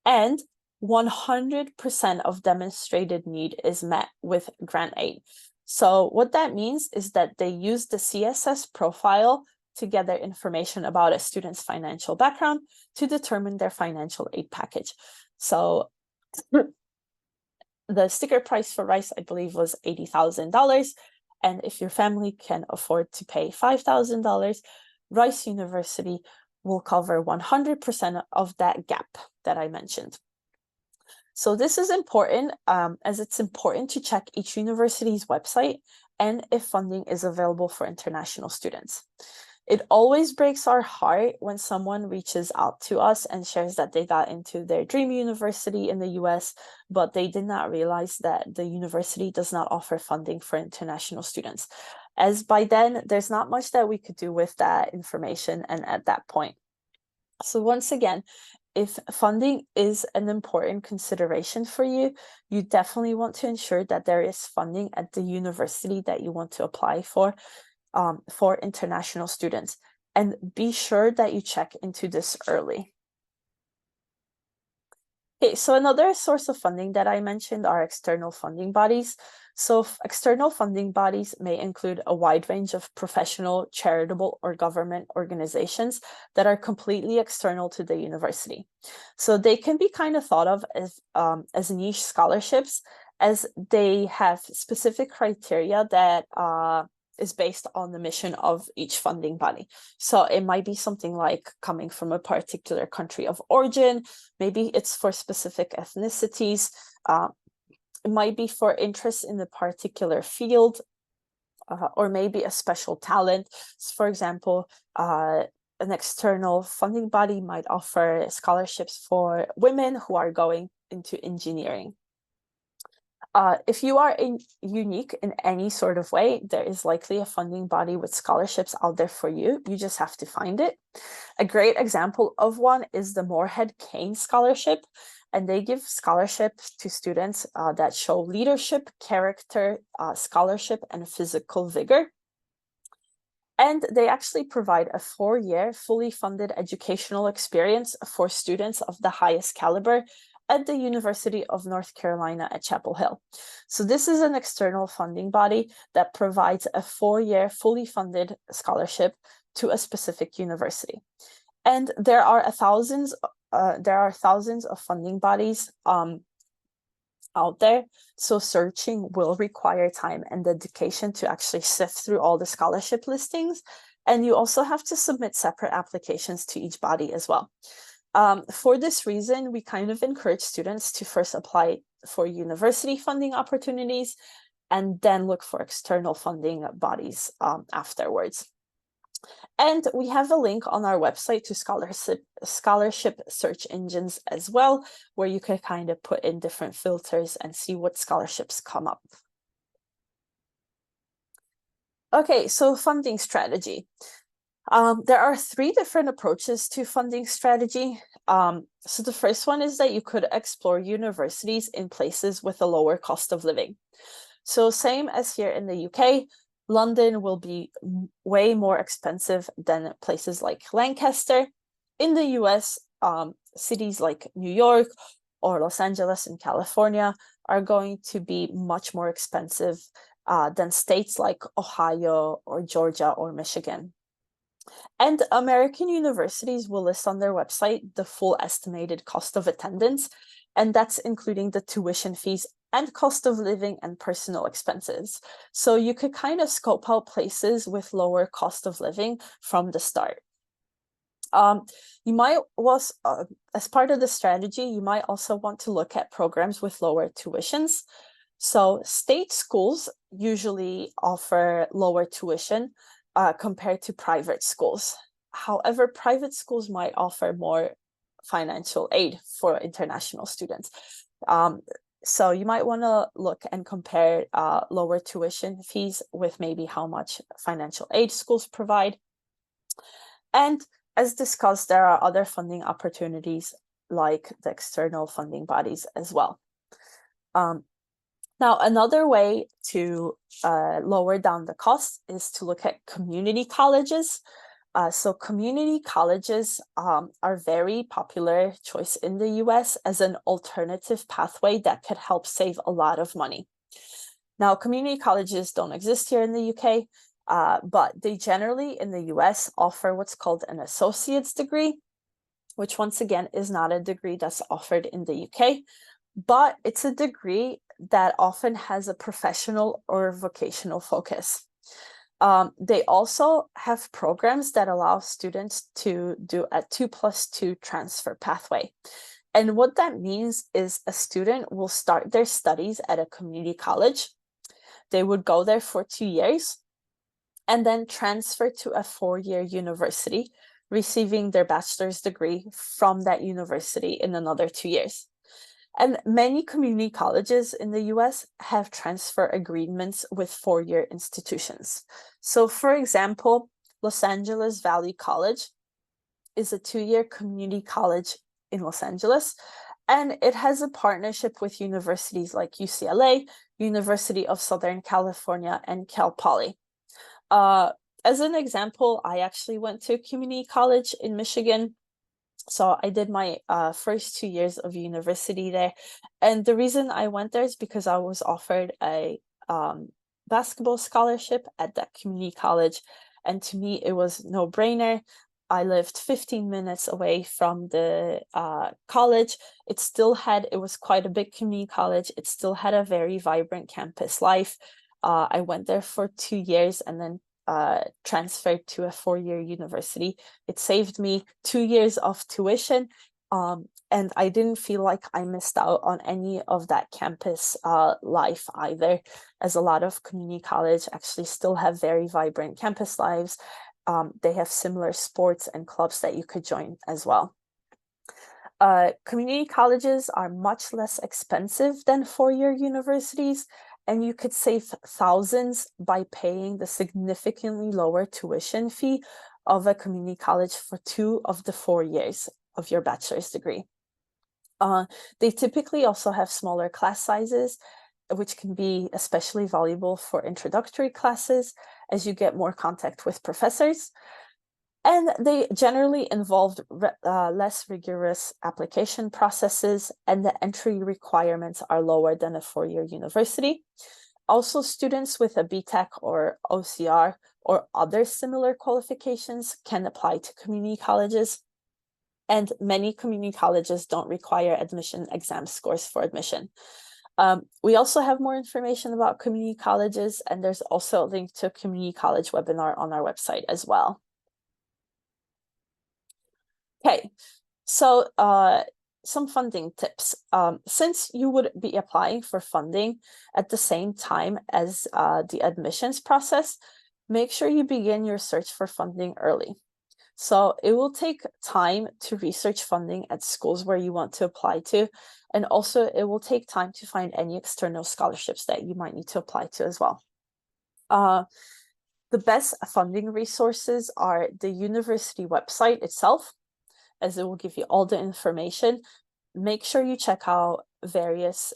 [SPEAKER 1] and 100% of demonstrated need is met with grant aid. So what that means is that they use the CSS profile to gather information about a student's financial background to determine their financial aid package. So the sticker price for Rice, I believe, was $80,000. And if your family can afford to pay $5,000, Rice University will cover 100% of that gap that I mentioned. So this is important, as it's important to check each university's website and if funding is available for international students. It always breaks our heart when someone reaches out to us and shares that they got into their dream university in the US, but they did not realize that the university does not offer funding for international students, as by then there's not much that we could do with that information and at that point. So once again, if funding is an important consideration for you, you definitely want to ensure that there is funding at the university that you want to apply for international students. And be sure that you check into this early. Okay, so another source of funding that I mentioned are external funding bodies. So external funding bodies may include a wide range of professional, charitable, or government organizations that are completely external to the university. So they can be kind of thought of as niche scholarships, as they have specific criteria that is based on the mission of each funding body. So it might be something like coming from a particular country of origin, maybe it's for specific ethnicities, it might be for interest in a particular field, or maybe a special talent. So for example, an external funding body might offer scholarships for women who are going into engineering. If you are unique in any sort of way, there is likely a funding body with scholarships out there for you. You just have to find it. A great example of one is the Moorhead Kane Scholarship, and they give scholarships to students that show leadership, character, scholarship, and physical vigor. And they actually provide a 4-year fully funded educational experience for students of the highest caliber at the University of North Carolina at Chapel Hill. So this is an external funding body that provides a 4-year fully funded scholarship to a specific university. And there are thousands of funding bodies out there. So searching will require time and dedication to actually sift through all the scholarship listings. And you also have to submit separate applications to each body as well. For this reason, we kind of encourage students to first apply for university funding opportunities and then look for external funding bodies afterwards. And we have a link on our website to scholarship search engines as well, where you can kind of put in different filters and see what scholarships come up. Okay, so funding strategy. There are 3 different approaches to funding strategy. So the first one is that you could explore universities in places with a lower cost of living. So same as here in the UK, London will be way more expensive than places like Lancaster. In the US, cities like New York or Los Angeles in California are going to be much more expensive than states like Ohio or Georgia or Michigan. And American universities will list on their website the full estimated cost of attendance, and that's including the tuition fees and cost of living and personal expenses. So you could kind of scope out places with lower cost of living from the start. You might also, as part of the strategy, you might also want to look at programs with lower tuitions. So state schools usually offer lower tuition compared to private schools. However, private schools might offer more financial aid for international students. So you might want to look and compare lower tuition fees with maybe how much financial aid schools provide. And as discussed, there are other funding opportunities like the external funding bodies as well. Now, another way to lower down the cost is to look at community colleges. So community colleges are very popular choice in the US as an alternative pathway that could help save a lot of money. Now, community colleges don't exist here in the UK, but they generally in the US offer what's called an associate's degree, which once again is not a degree that's offered in the UK, but it's a degree that often has a professional or vocational focus. They also have programs that allow students to do a 2+2 transfer pathway. And what that means is a student will start their studies at a community college. They would go there for 2 years and then transfer to a 4-year university, receiving their bachelor's degree from that university in another 2 years. And many community colleges in the US have transfer agreements with 4-year institutions. So for example, Los Angeles Valley College is a 2-year community college in Los Angeles, and it has a partnership with universities like UCLA, University of Southern California, and Cal Poly. As an example, I actually went to a community college in Michigan. So I did my first 2 years of university there. And the reason I went there is because I was offered a basketball scholarship at that community college. And to me, it was no brainer. I lived 15 minutes away from the college. It was quite a big community college. It still had a very vibrant campus life. I went there for 2 years and then transferred to a 4-year university. It saved me 2 years of tuition, and I didn't feel like I missed out on any of that campus life either, as a lot of community college actually still have very vibrant campus lives. They have similar sports and clubs that you could join as well. Community colleges are much less expensive than 4-year universities, and you could save thousands by paying the significantly lower tuition fee of a community college for 2 of the 4 years of your bachelor's degree. They typically also have smaller class sizes, which can be especially valuable for introductory classes as you get more contact with professors. And they generally involved less rigorous application processes, and the entry requirements are lower than a 4-year university. Also, students with a BTech or OCR or other similar qualifications can apply to community colleges. And many community colleges don't require admission exam scores for admission. We also have more information about community colleges, and there's also a link to a community college webinar on our website as well. Okay, so some funding tips. Since you would be applying for funding at the same time as the admissions process, make sure you begin your search for funding early. So it will take time to research funding at schools where you want to apply to, and also it will take time to find any external scholarships that you might need to apply to as well. The best funding resources are the university website itself, as it will give you all the information. Make sure you check out various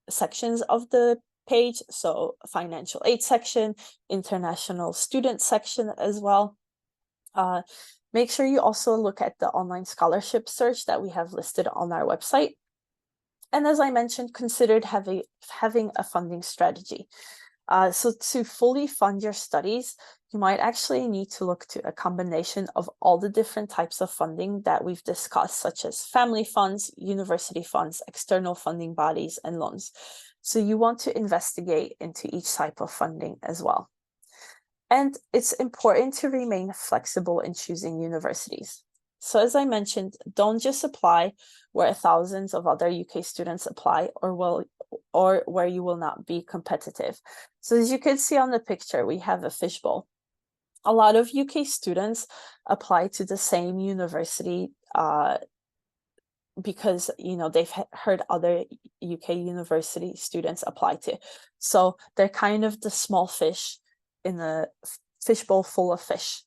[SPEAKER 1] sections of the page. So financial aid section, international student section as well. Make sure you also look at the online scholarship search that we have listed on our website. And as I mentioned, consider having a funding strategy. So to fully fund your studies, you might actually need to look to a combination of all the different types of funding that we've discussed, such as family funds, university funds, external funding bodies, and loans. So you want to investigate into each type of funding as well. And it's important to remain flexible in choosing universities. So as I mentioned, don't just apply where thousands of other UK students apply or where you will not be competitive. So as you can see on the picture, we have a fishbowl. A lot of UK students apply to the same university because they've heard other UK university students apply to. So they're kind of the small fish in a fishbowl full of fish.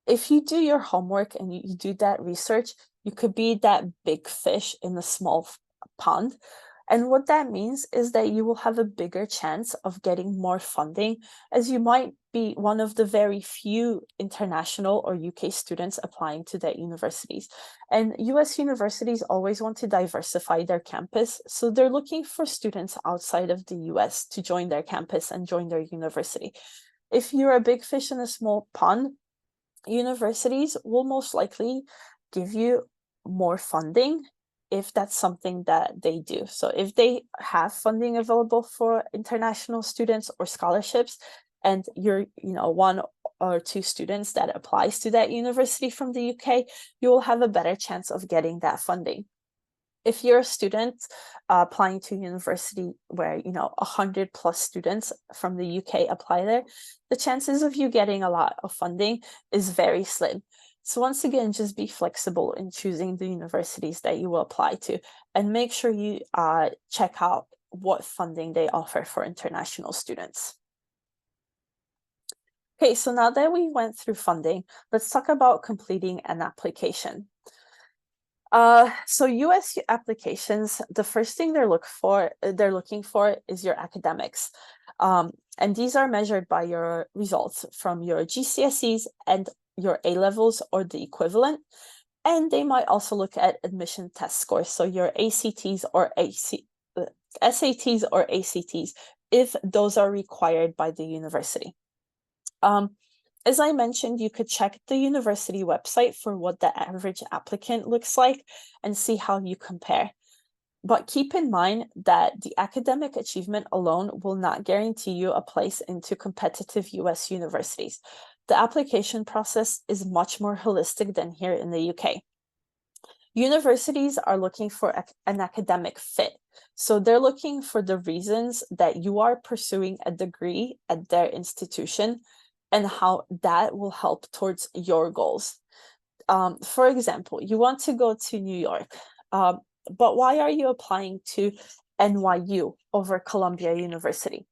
[SPEAKER 1] if you do your homework and you do that research, you could be that big fish in a small pond. And what that means is that you will have a bigger chance of getting more funding, as you might be one of the very few international or UK students applying to that universities. And US universities always want to diversify their campus, so they're looking for students outside of the US to join their campus and join their university. If you're a big fish in a small pond, universities will most likely give you more funding if that's something that they do. So if they have funding available for international students or scholarships, and you're, one or two students that applies to that university from the UK, you will have a better chance of getting that funding. If you're a student applying to a university where 100+ students from the UK apply there, the chances of you getting a lot of funding is very slim. So once again, just be flexible in choosing the universities that you will apply to, and make sure you check out what funding they offer for international students. Okay, so now that we went through funding, let's talk about completing an application. So US applications, the first thing they're looking for is your academics. And these are measured by your results from your GCSEs and your A-levels or the equivalent. And they might also look at admission test scores, so your SATs or ACTs, if those are required by the university. As I mentioned, you could check the university website for what the average applicant looks like and see how you compare. But keep in mind that the academic achievement alone will not guarantee you a place into competitive US universities. The application process is much more holistic than here in the UK. Universities are looking for an academic fit. So they're looking for the reasons that you are pursuing a degree at their institution and how that will help towards your goals. For example, you want to go to New York, but why are you applying to NYU over Columbia University?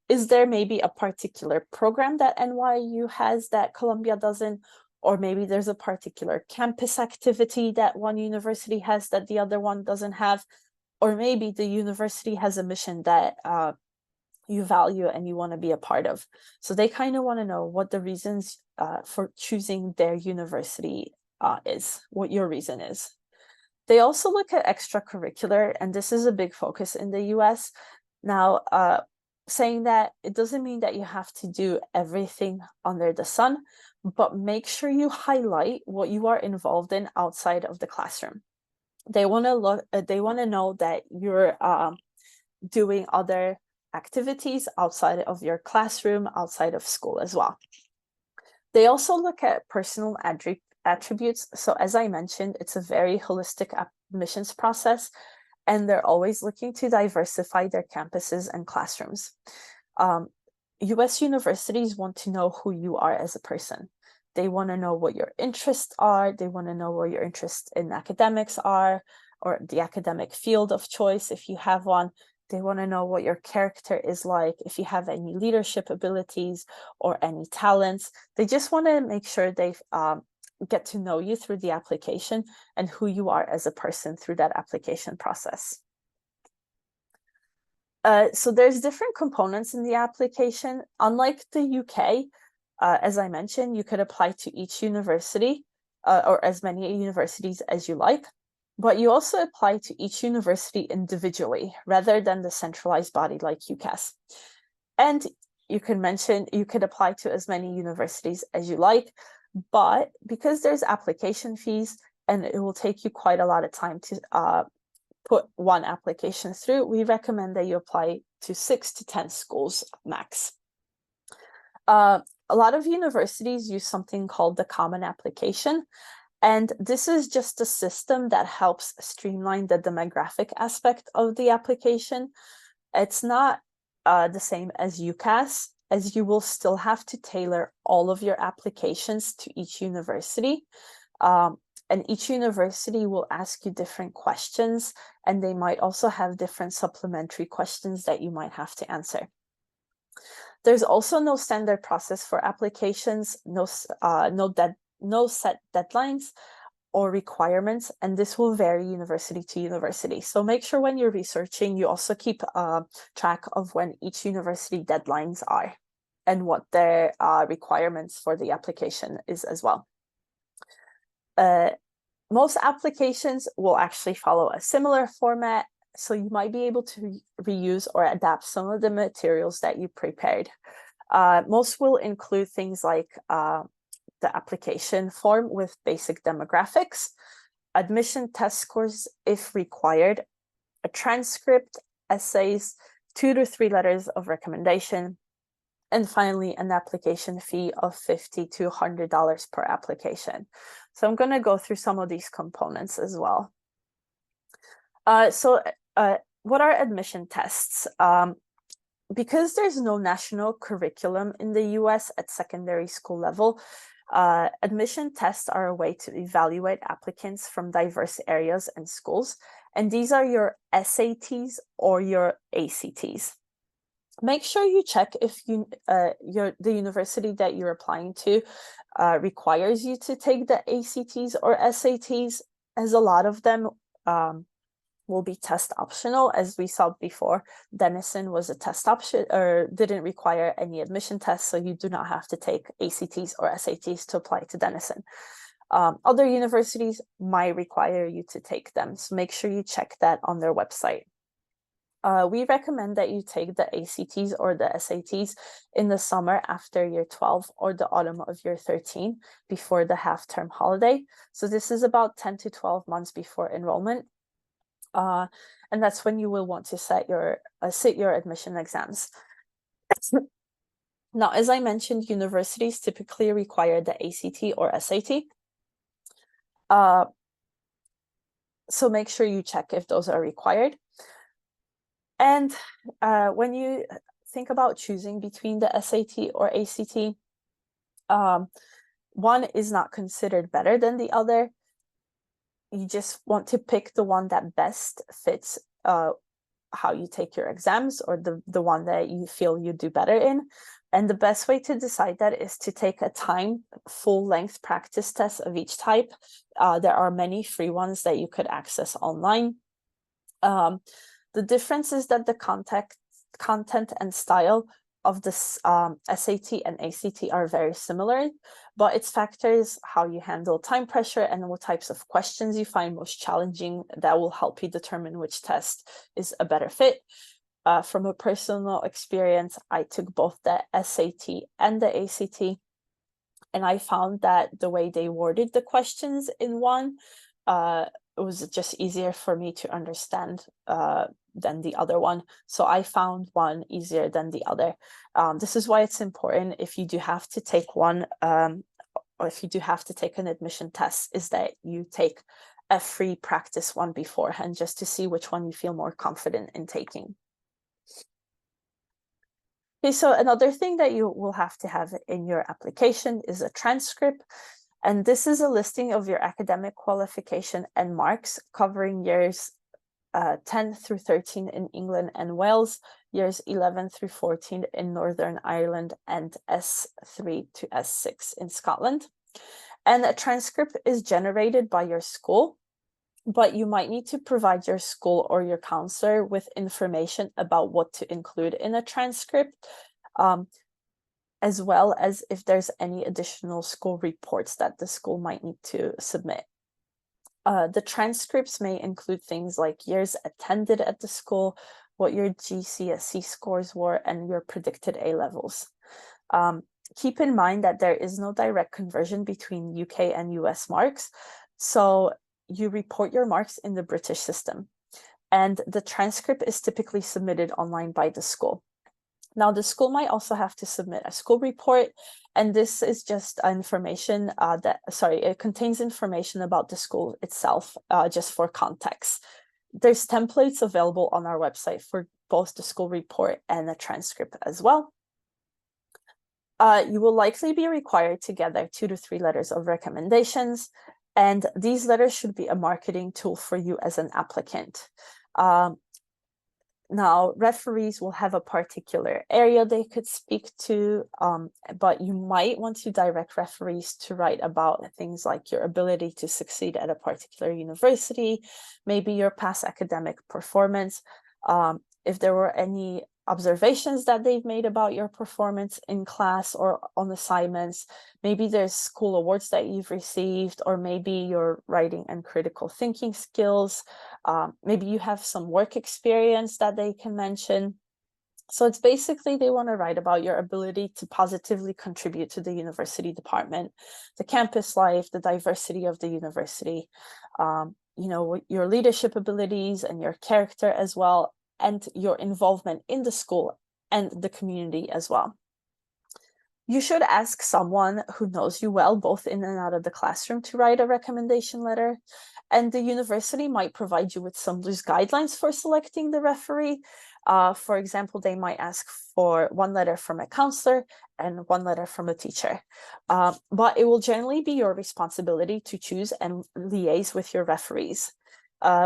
[SPEAKER 1] Is there maybe a particular program that NYU has that Columbia doesn't? Or maybe there's a particular campus activity that one university has that the other one doesn't have? Or maybe the university has a mission that you value and you want to be a part of. So they kind of want to know what the reasons for choosing their university is, what your reason is. They also look at extracurricular, and this is a big focus in the US. Now, saying that it doesn't mean that you have to do everything under the sun, but make sure you highlight what you are involved in outside of the classroom. They want to know that you're doing other activities outside of your classroom, outside of school as well. They also look at personal attributes. So as I mentioned, it's a very holistic admissions process, and they're always looking to diversify their campuses and classrooms. US universities want to know who you are as a person. They want to know what your interests are. They want to know what your interests in academics are, or the academic field of choice, if you have one. They want to know what your character is like, if you have any leadership abilities or any talents. They just want to make sure they get to know you through the application and who you are as a person through that application process. So there's different components in the application. Unlike the UK, as I mentioned, you could apply to each university or as many universities as you like. But you also apply to each university individually rather than the centralized body like UCAS. And you could apply to as many universities as you like, but because there's application fees and it will take you quite a lot of time to put one application through, we recommend that you apply to 6 to 10 schools max. A lot of universities use something called the Common Application. And this is just a system that helps streamline the demographic aspect of the application. It's not the same as UCAS, as you will still have to tailor all of your applications to each university. And each university will ask you different questions, and they might also have different supplementary questions that you might have to answer. There's also no standard process for applications, no no set deadlines or requirements, and this will vary university to university. So make sure when you're researching, you also keep track of when each university deadlines are and what their requirements for the application is as well. Most applications will actually follow a similar format, so you might be able to reuse or adapt some of the materials that you prepared. Most will include things like the application form with basic demographics, admission test scores if required, a transcript, essays, 2 to 3 letters of recommendation, and finally an application fee of $50 to $100 per application. So I'm going to go through some of these components as well. What are admission tests? Because there's no national curriculum in the US at secondary school level, admission tests are a way to evaluate applicants from diverse areas and schools, and these are your SATs or your ACTs. Make sure you check if the university that you're applying to requires you to take the ACTs or SATs, as a lot of them will be test optional. As we saw before, Denison was a test option or didn't require any admission tests, so you do not have to take ACTs or SATs to apply to Denison. Other universities might require you to take them, so make sure you check that on their website. We recommend that you take the ACTs or the SATs in the summer after year 12 or the autumn of year 13 before the half-term holiday. So this is about 10 to 12 months before enrollment. And that's when you will want to sit your admission exams. Now, as I mentioned, universities typically require the ACT or SAT. So make sure you check if those are required. And when you think about choosing between the SAT or ACT, one is not considered better than the other. You just want to pick the one that best fits how you take your exams, or the one that you feel you do better in. And the best way to decide that is to take a timed full-length practice test of each type. There are many free ones that you could access online. The difference is that the content and style of this SAT and ACT are very similar, but its factors how you handle time pressure and what types of questions you find most challenging that will help you determine which test is a better fit. From a personal experience, I took both the SAT and the ACT, and I found that the way they worded the questions in one, it was just easier for me to understand than the other one. So I found one easier than the other. This is why it's important, if you do have to take one, or if you do have to take an admission test, is that you take a free practice one beforehand, just to see which one you feel more confident in taking. Okay, so another thing that you will have to have in your application is a transcript. And this is a listing of your academic qualification and marks covering years 10 through 13 in England and Wales, years 11 through 14 in Northern Ireland, and S3 to S6 in Scotland. And a transcript is generated by your school, but you might need to provide your school or your counselor with information about what to include in a transcript, as well as if there's any additional school reports that the school might need to submit. The transcripts may include things like years attended at the school, what your GCSE scores were, and your predicted A levels. Keep in mind that there is no direct conversion between UK and US marks, so you report your marks in the British system, and the transcript is typically submitted online by the school. Now, the school might also have to submit a school report, and this is just information it contains information about the school itself, just for context. There's templates available on our website for both the school report and the transcript as well. You will likely be required to gather 2 to 3 letters of recommendations, and these letters should be a marketing tool for you as an applicant. Now, referees will have a particular area they could speak to, but you might want to direct referees to write about things like your ability to succeed at a particular university, maybe your past academic performance, if there were any observations that they've made about your performance in class or on assignments. Maybe there's school awards that you've received, or maybe your writing and critical thinking skills. Maybe you have some work experience that they can mention. So it's basically they want to write about your ability to positively contribute to the university department, the campus life, the diversity of the university, your leadership abilities and your character as well, and your involvement in the school and the community as well. You should ask someone who knows you well, both in and out of the classroom, to write a recommendation letter. And the university might provide you with some loose guidelines for selecting the referee. For example, they might ask for one letter from a counselor and one letter from a teacher. But it will generally be your responsibility to choose and liaise with your referees.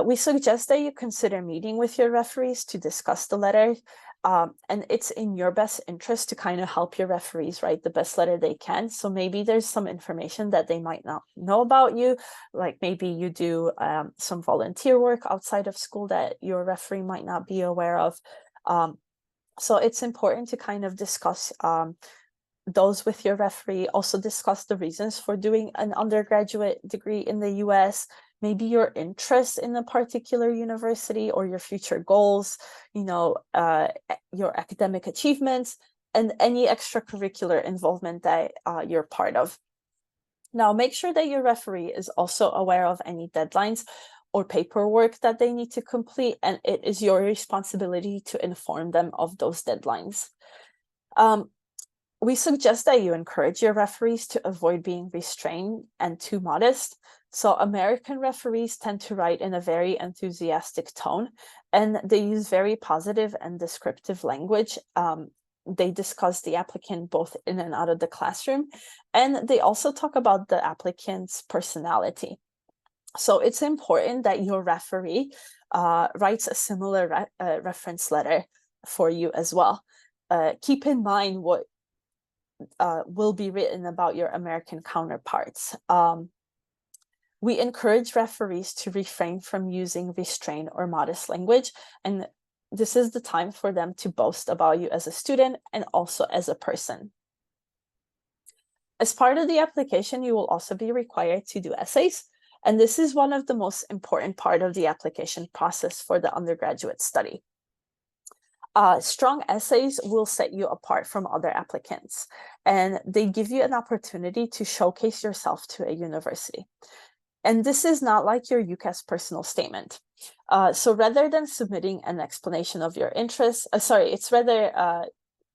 [SPEAKER 1] We suggest that you consider meeting with your referees to discuss the letter. And it's in your best interest to kind of help your referees write the best letter they can. So maybe there's some information that they might not know about you, like maybe you do some volunteer work outside of school that your referee might not be aware of. So it's important to kind of discuss those with your referee. Also discuss the reasons for doing an undergraduate degree in the US, maybe your interest in a particular university or your future goals, your academic achievements, and any extracurricular involvement that you're part of. Now, make sure that your referee is also aware of any deadlines or paperwork that they need to complete, and it is your responsibility to inform them of those deadlines. We suggest that you encourage your referees to avoid being restrained and too modest. So American referees tend to write in a very enthusiastic tone, and they use very positive and descriptive language. They discuss the applicant both in and out of the classroom, and they also talk about the applicant's personality. So it's important that your referee writes a similar reference letter for you as well. Keep in mind what will be written about your American counterparts. We encourage referees to refrain from using restrained or modest language, and this is the time for them to boast about you as a student and also as a person. As part of the application, you will also be required to do essays, and this is one of the most important part of the application process for the undergraduate study. Strong essays will set you apart from other applicants, and they give you an opportunity to showcase yourself to a university. And this is not like your UCAS personal statement. So rather than submitting an explanation of your interests, it's rather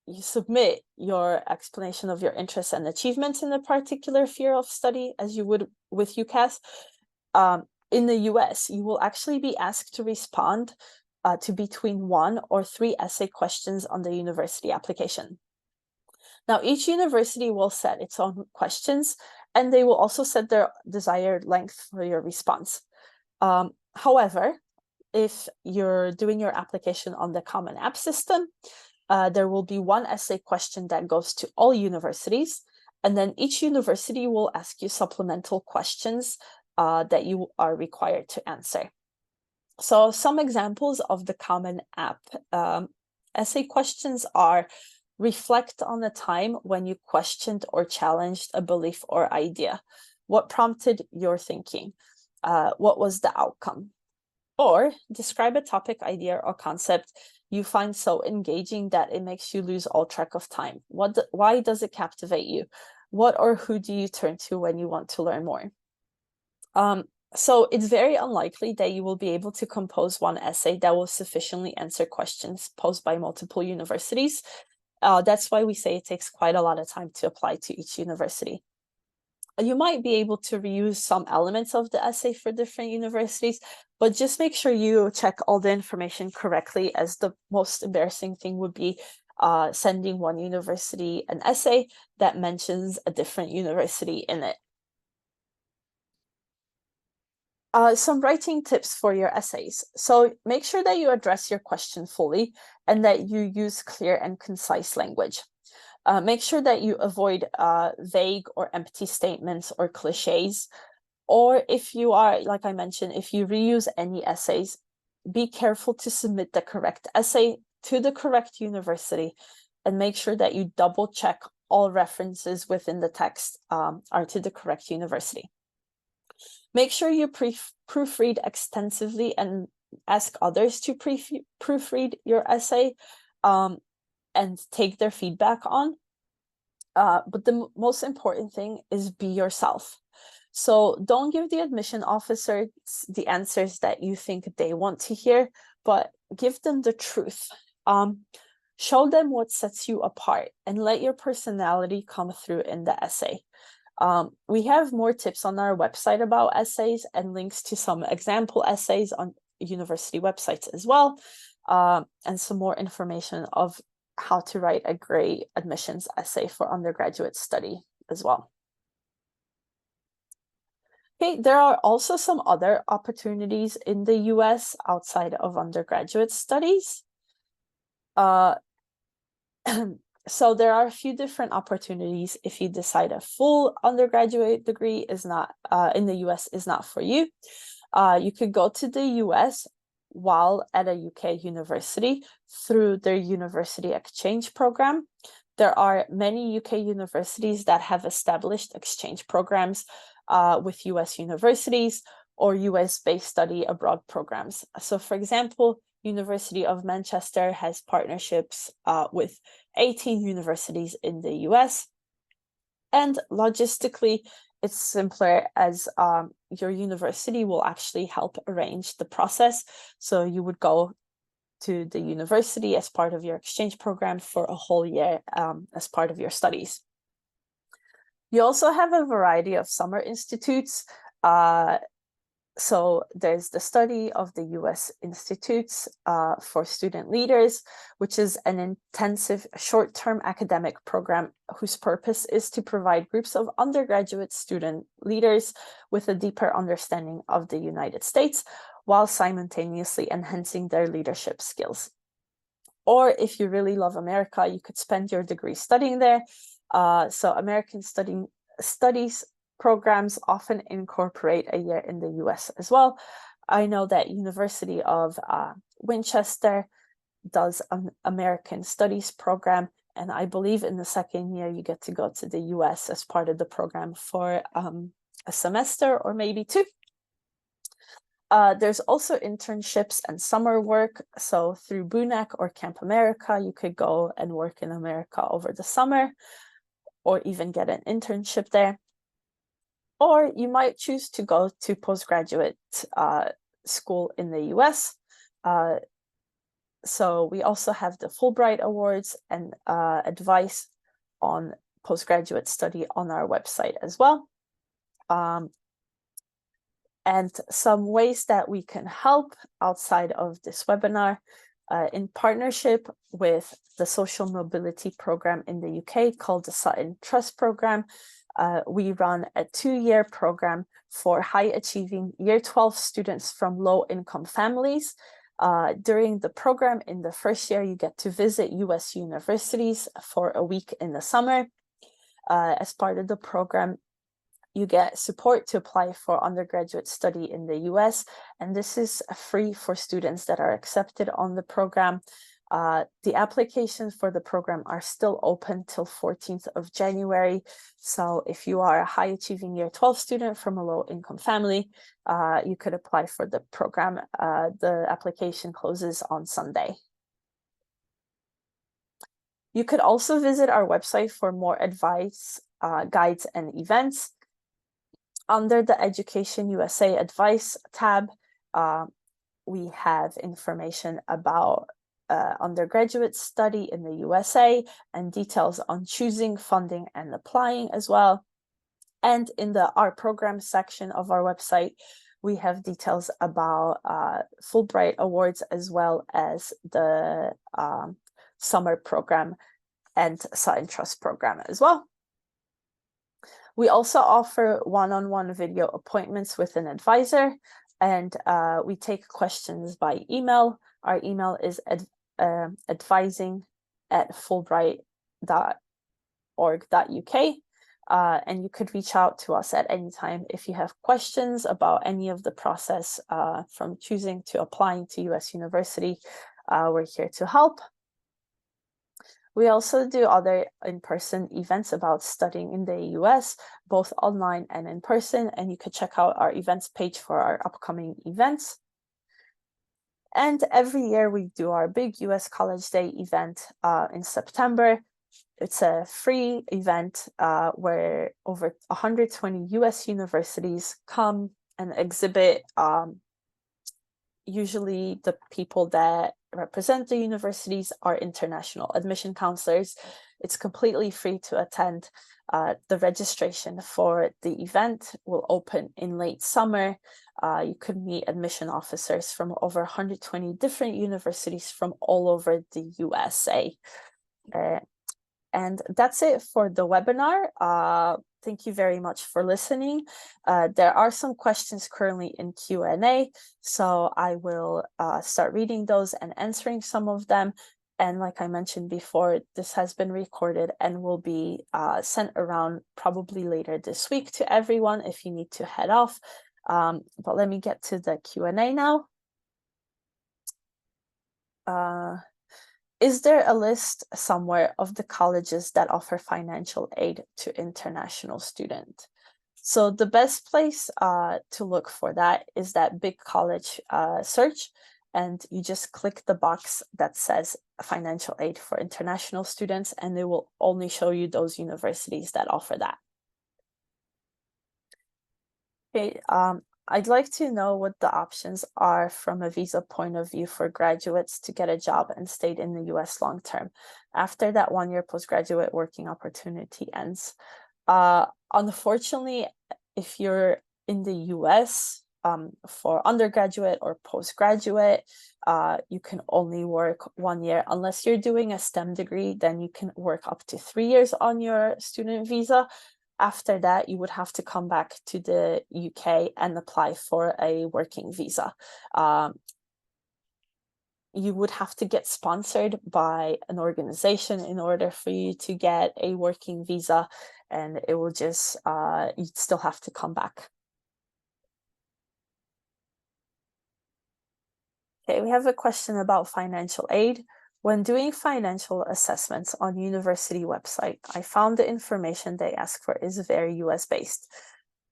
[SPEAKER 1] you submit your explanation of your interests and achievements in a particular field of study as you would with UCAS. In the US, you will actually be asked to respond to between 1 or 3 essay questions on the university application. Now, each university will set its own questions, and they will also set their desired length for your response. However, if you're doing your application on the Common App system, there will be one essay question that goes to all universities, and then each university will ask you supplemental questions that you are required to answer. So some examples of the Common App essay questions are: reflect on a time when you questioned or challenged a belief or idea. What prompted your thinking? What was the outcome? Or describe a topic, idea, or concept you find so engaging that it makes you lose all track of time. Why does it captivate you? What or who do you turn to when you want to learn more? So it's very unlikely that you will be able to compose one essay that will sufficiently answer questions posed by multiple universities. That's why we say it takes quite a lot of time to apply to each university. You might be able to reuse some elements of the essay for different universities, but just make sure you check all the information correctly, as the most embarrassing thing would be sending one university an essay that mentions a different university in it. Some writing tips for your essays. So make sure that you address your question fully and that you use clear and concise language. Make sure that you avoid vague or empty statements or cliches. Or if you are, like I mentioned, if you reuse any essays, be careful to submit the correct essay to the correct university and make sure that you double check all references within the text are to the correct university. Make sure you proofread extensively and ask others to proofread your essay and take their feedback on. But the most important thing is be yourself. So don't give the admission officers the answers that you think they want to hear, but give them the truth. Show them what sets you apart and let your personality come through in the essay. We have more tips on our website about essays and links to some example essays on university websites as well, and some more information of how to write a great admissions essay for undergraduate study as well. Okay, there are also some other opportunities in the US outside of undergraduate studies. So there are a few different opportunities if you decide a full undergraduate degree is not in the US is not for you. You could go to the US while at a UK university through their university exchange program. There are many UK universities that have established exchange programs with US universities or US-based study abroad programs. So for example, University of Manchester has partnerships with 18 universities in the US. And logistically, it's simpler as your university will actually help arrange the process. So you would go to the university as part of your exchange program for a whole year as part of your studies. You also have a variety of summer institutes. So there's the study of the US Institutes for Student Leaders, which is an intensive short-term academic program whose purpose is to provide groups of undergraduate student leaders with a deeper understanding of the United States while simultaneously enhancing their leadership skills. Or if you really love America, you could spend your degree studying there. So American studies programs often incorporate a year in the US as well. I know that University of Winchester does an American Studies program, and I believe in the second year you get to go to the US as part of the program for a semester or maybe two. There's also internships and summer work. So through BUNAC or Camp America, you could go and work in America over the summer or even get an internship there. Or you might choose to go to postgraduate school in the US. So we also have the Fulbright Awards and advice on postgraduate study on our website as well. And some ways that we can help outside of this webinar, in partnership with the Social Mobility Program in the UK called the Sutton Trust Program, we run a 2-year program for high-achieving Year 12 students from low-income families. During the program, in the first year, you get to visit US universities for a week in the summer. As part of the program, you get support to apply for undergraduate study in the US, and this is free for students that are accepted on the program. The applications for the program are still open till 14th of January. So if you are a high achieving Year 12 student from a low income family, you could apply for the program. The application closes on Sunday. You could also visit our website for more advice, guides, and events. Under the Education USA Advice tab, we have information about undergraduate study in the USA and details on choosing, funding, and applying as well. And in the Our Program section of our website, we have details about Fulbright Awards as well as the summer program and Sutton Trust program as well. We also offer one-on-one video appointments with an advisor. and we take questions by email. Our email is advising@fulbright.org.uk. And you could reach out to us at any time if you have questions about any of the process from choosing to applying to US University. We're here to help. We also do other in-person events about studying in the US, both online and in person, and you could check out our events page for our upcoming events. And every year we do our big US College Day event in September. It's a free event where over 120 US universities come and exhibit. Usually the people that represent the universities are international admission counselors. It's completely free to attend. The registration for the event will open in late summer. You could meet admission officers from over 120 different universities from all over the USA. And that's it for the webinar. Thank you very much for listening. There are some questions currently in Q&A, so I will start reading those and answering some of them. And like I mentioned before, this has been recorded and will be sent around probably later this week to everyone if you need to head off. But let me get to the Q&A now. Is there a list somewhere of the colleges that offer financial aid to international students? So the best place to look for that is that big college search, and you just click the box that says financial aid for international students, and it will only show you those universities that offer that. Okay, I'd like to know what the options are from a visa point of view for graduates to get a job and stay in the US long term after that 1-year postgraduate working opportunity ends. Unfortunately, if you're in the US for undergraduate or postgraduate, you can only work 1 year. Unless you're doing a STEM degree, then you can work up to 3 years on your student visa. After that, you would have to come back to the UK and apply for a working visa. You would have to get sponsored by an organization in order for you to get a working visa, and it will just, you'd still have to come back. Okay, we have a question about financial aid. When doing financial assessments on university website, I found the information they ask for is very US based.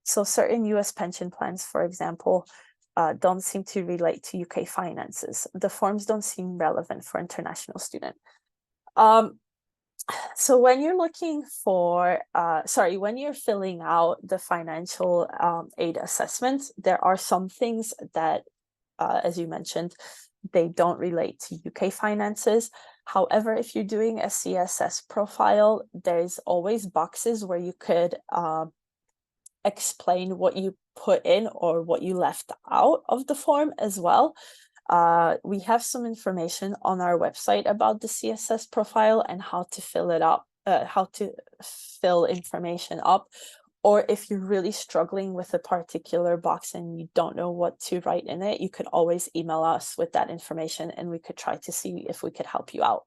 [SPEAKER 1] So certain US pension plans, for example, don't seem to relate to UK finances. The forms don't seem relevant for international student. So when you're looking for, when you're filling out the financial aid assessment, there are some things that, as you mentioned, they don't relate to UK finances. However, if you're doing a CSS profile, there's always boxes where you could explain what you put in or what you left out of the form as well. We have some information on our website about the CSS profile and how to fill it up, how to fill information up. Or if you're really struggling with a particular box and you don't know what to write in it, you could always email us with that information and we could try to see if we could help you out.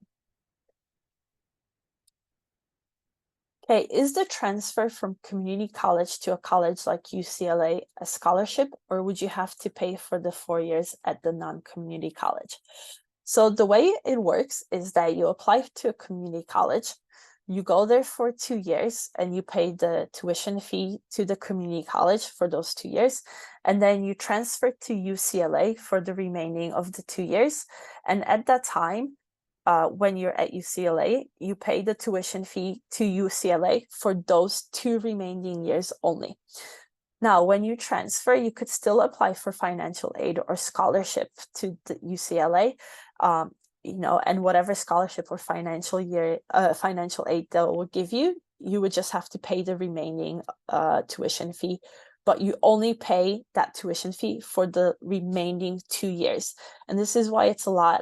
[SPEAKER 1] Okay, is the transfer from community college to a college like UCLA a scholarship, or would you have to pay for the 4 years at the non-community college? So the way it works is that you apply to a community college, you go there for 2 years and you pay the tuition fee to the community college for those 2 years. And then you transfer to UCLA for the remaining of the 2 years. And at that time, when you're at UCLA, you pay the tuition fee to UCLA for those 2 remaining years only. Now, when you transfer, you could still apply for financial aid or scholarship to the UCLA. And whatever scholarship or financial aid they will give you, you would just have to pay the remaining tuition fee, but you only pay that tuition fee for the remaining 2 years. And this is why it's a lot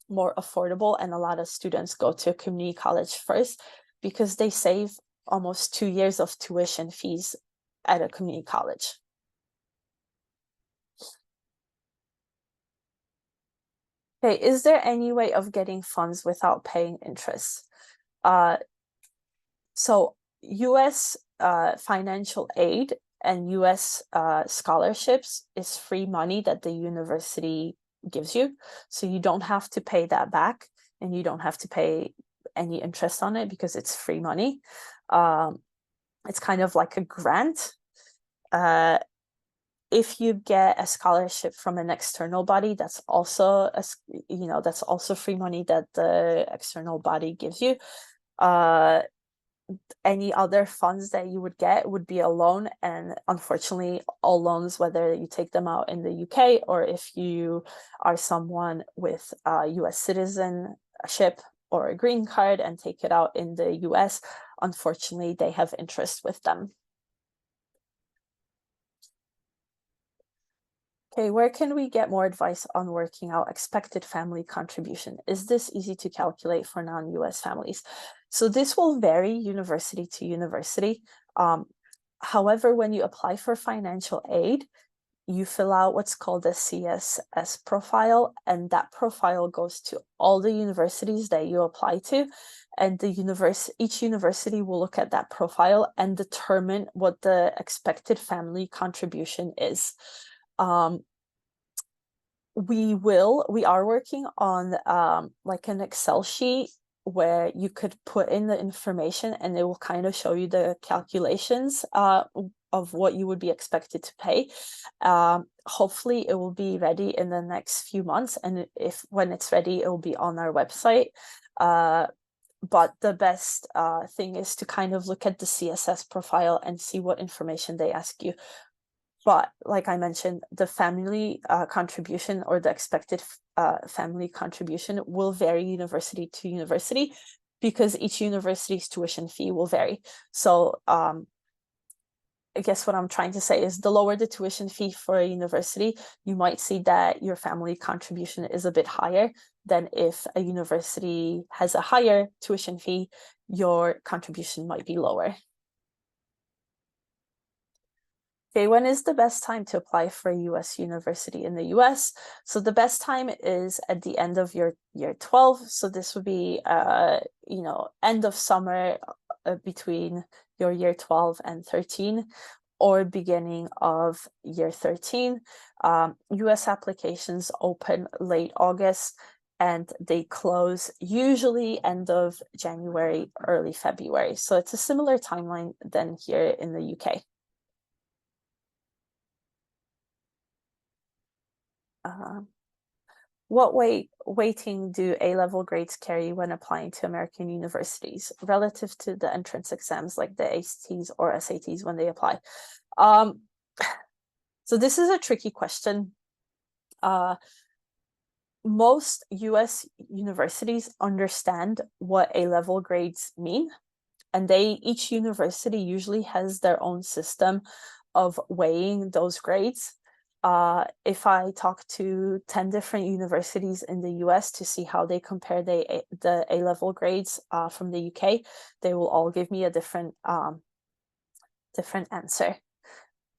[SPEAKER 1] more affordable, and a lot of students go to a community college first because they save almost 2 years of tuition fees at a community college. Okay, is there any way of getting funds without paying interest? So US financial aid and US scholarships is free money that the university gives you. So you don't have to pay that back, and you don't have to pay any interest on it because it's free money. It's kind of like a grant. If you get a scholarship from an external body, that's also that's also free money that the external body gives you. Any other funds that you would get would be a loan, and unfortunately all loans, whether you take them out in the UK or if you are someone with a US citizenship or a green card and take it out in the US, unfortunately they have interest with them. Okay, where can we get more advice on working out expected family contribution? Is this easy to calculate for non-US families? So this will vary university to university. However, when you apply for financial aid, you fill out what's called a CSS profile, and that profile goes to all the universities that you apply to. And each university will look at that profile and determine what the expected family contribution is. We are working on like an Excel sheet where you could put in the information and it will kind of show you the calculations of what you would be expected to pay. Hopefully it will be ready in the next few months, and when it's ready, it will be on our website. But the best thing is to kind of look at the CSS profile and see what information they ask you. But like I mentioned, the family contribution or the expected family contribution will vary university to university because each university's tuition fee will vary. So I guess what I'm trying to say is the lower the tuition fee for a university, you might see that your family contribution is a bit higher than if a university has a higher tuition fee, your contribution might be lower. Okay, when is the best time to apply for a US university in the US? So the best time is at the end of your year 12. So this would be, end of summer between your year 12 and 13, or beginning of year 13. US applications open late August and they close usually end of January, early February. So it's a similar timeline than here in the UK. What weighting do A-level grades carry when applying to American universities relative to the entrance exams like the ACTs or SATs when they apply? So this is a tricky question. Most US universities understand what A-level grades mean, and each university usually has their own system of weighing those grades. If I talk to 10 different universities in the US to see how they compare the A-level grades from the UK, they will all give me a different answer.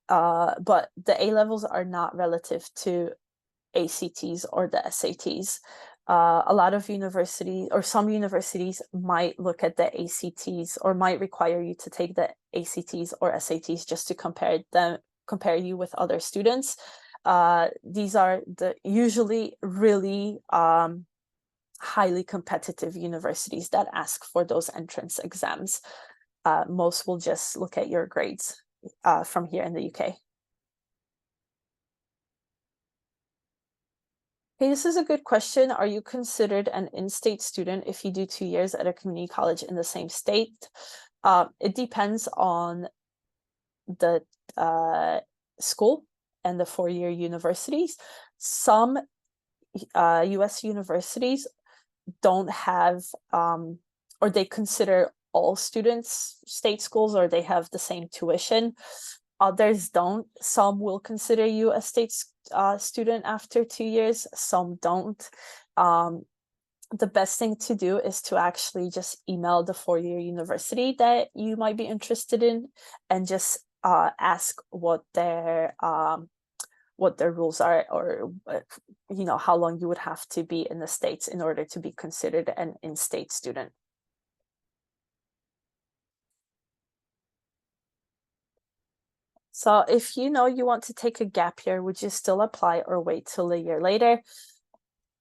[SPEAKER 1] But the A-levels are not relative to ACTs or the SATs. A lot of universities, or some universities, might look at the ACTs or might require you to take the ACTs or SATs just to compare you with other students. These are usually really highly competitive universities that ask for those entrance exams. Most will just look at your grades from here in the UK. Hey, this is a good question. Are you considered an in-state student if you do 2 years at a community college in the same state? It depends on the school and the four-year universities. Some US universities don't have, or they consider all students state schools, or they have the same tuition. Others don't. Some will consider you a state student after 2 years, some don't. The best thing to do is to actually just email the four-year university that you might be interested in and just ask what their what the rules are, or how long you would have to be in the States in order to be considered an in-state student. So if you know you want to take a gap year, would you still apply or wait till a year later?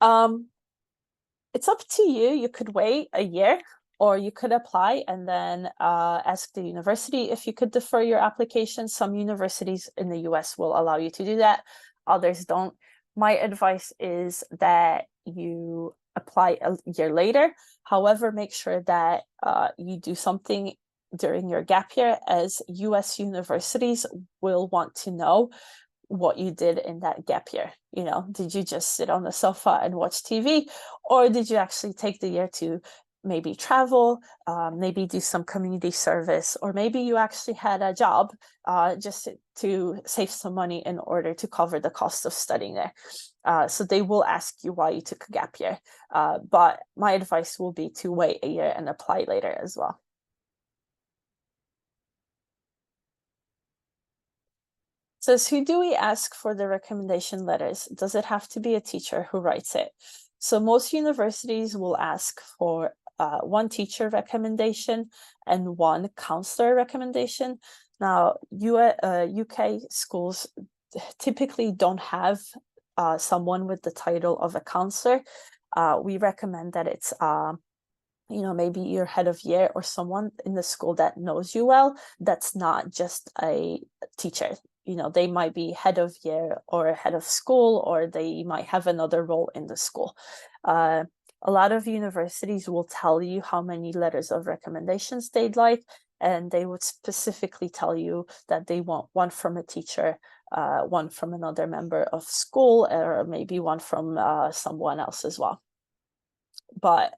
[SPEAKER 1] It's up to you. You could wait a year, or you could apply and then ask the university if you could defer your application. Some universities in the US will allow you to do that. Others don't. My advice is that you apply a year later. However, make sure that you do something during your gap year, as US universities will want to know what you did in that gap year. Did you just sit on the sofa and watch TV, or did you actually take the year to maybe travel, maybe do some community service, or maybe you actually had a job just to save some money in order to cover the cost of studying there. So they will ask you why you took a gap year, but my advice will be to wait a year and apply later as well. Says, who do we ask for the recommendation letters? Does it have to be a teacher who writes it? So most universities will ask for one teacher recommendation and one counselor recommendation. Now, UK schools typically don't have someone with the title of a counselor. We recommend that it's maybe your head of year or someone in the school that knows you well, that's not just a teacher. They might be head of year or head of school, or they might have another role in the school. A lot of universities will tell you how many letters of recommendations they'd like, and they would specifically tell you that they want one from a teacher, one from another member of school, or maybe one from someone else as well. But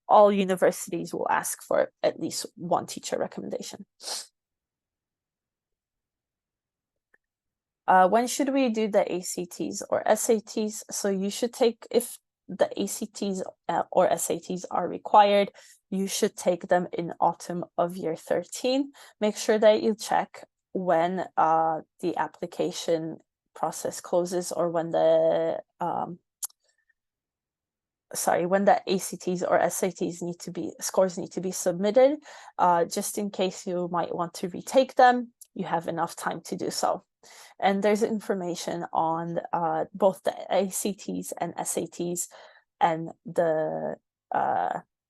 [SPEAKER 1] all universities will ask for at least one teacher recommendation. When should we do the ACTs or SATs? So you should take, if the ACTs or SATs are required, you should take them in autumn of year 13. Make sure that you check when the application process closes, or when the when the ACTs or SATs scores need to be submitted, just in case you might want to retake them, you have enough time to do so. And there's information on both the ACTs and SATs and their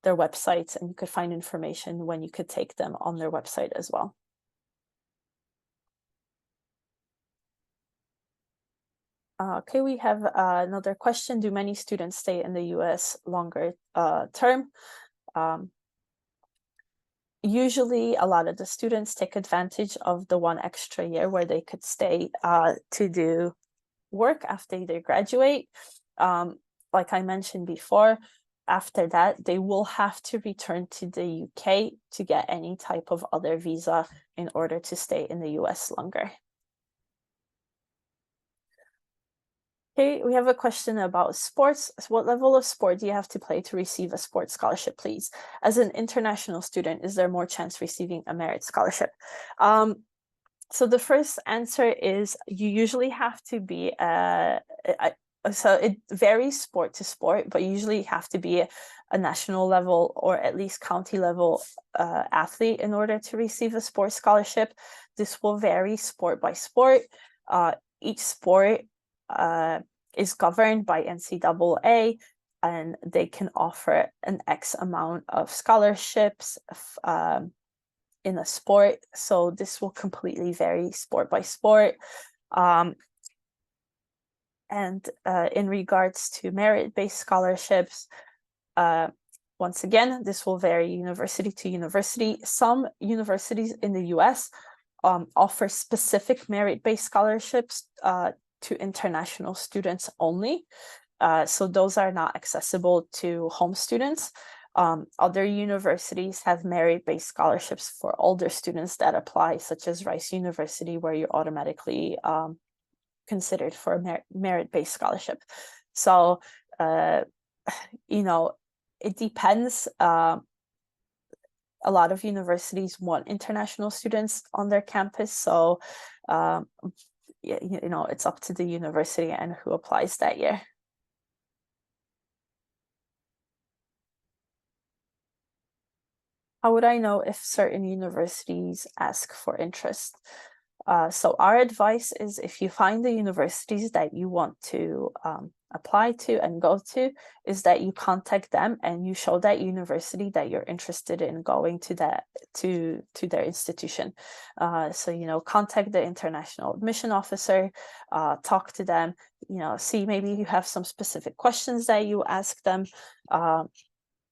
[SPEAKER 1] websites, and you could find information when you could take them on their website as well. Okay, we have another question. Do many students stay in the US longer term? Usually a lot of the students take advantage of the one extra year where they could stay to do work after they graduate. Like I mentioned before, after that, they will have to return to the UK to get any type of other visa in order to stay in the US longer. Okay, we have a question about sports. What level of sport do you have to play to receive a sports scholarship, please? As an international student, is there more chance receiving a merit scholarship? So the first answer is you usually have to be so it varies sport to sport, but you usually have to be a national level or at least county level athlete in order to receive a sports scholarship. This will vary sport by sport. Each sport is governed by NCAA, and they can offer an X amount of scholarships in a sport. So this will completely vary sport by sport. And in regards to merit-based scholarships, once again, this will vary university to university. Some universities in the US offer specific merit-based scholarships to international students only. So those are not accessible to home students. Other universities have merit-based scholarships for older students that apply, such as Rice University, where you're automatically considered for a merit-based scholarship. So, it depends. A lot of universities want international students on their campus. So it's up to the university and who applies that year. How would I know if certain universities ask for interest? So our advice is, if you find the universities that you want to apply to and go to, is that you contact them and you show that university that you're interested in going to their institution. So contact the international admission officer, talk to them, see maybe you have some specific questions that you ask them.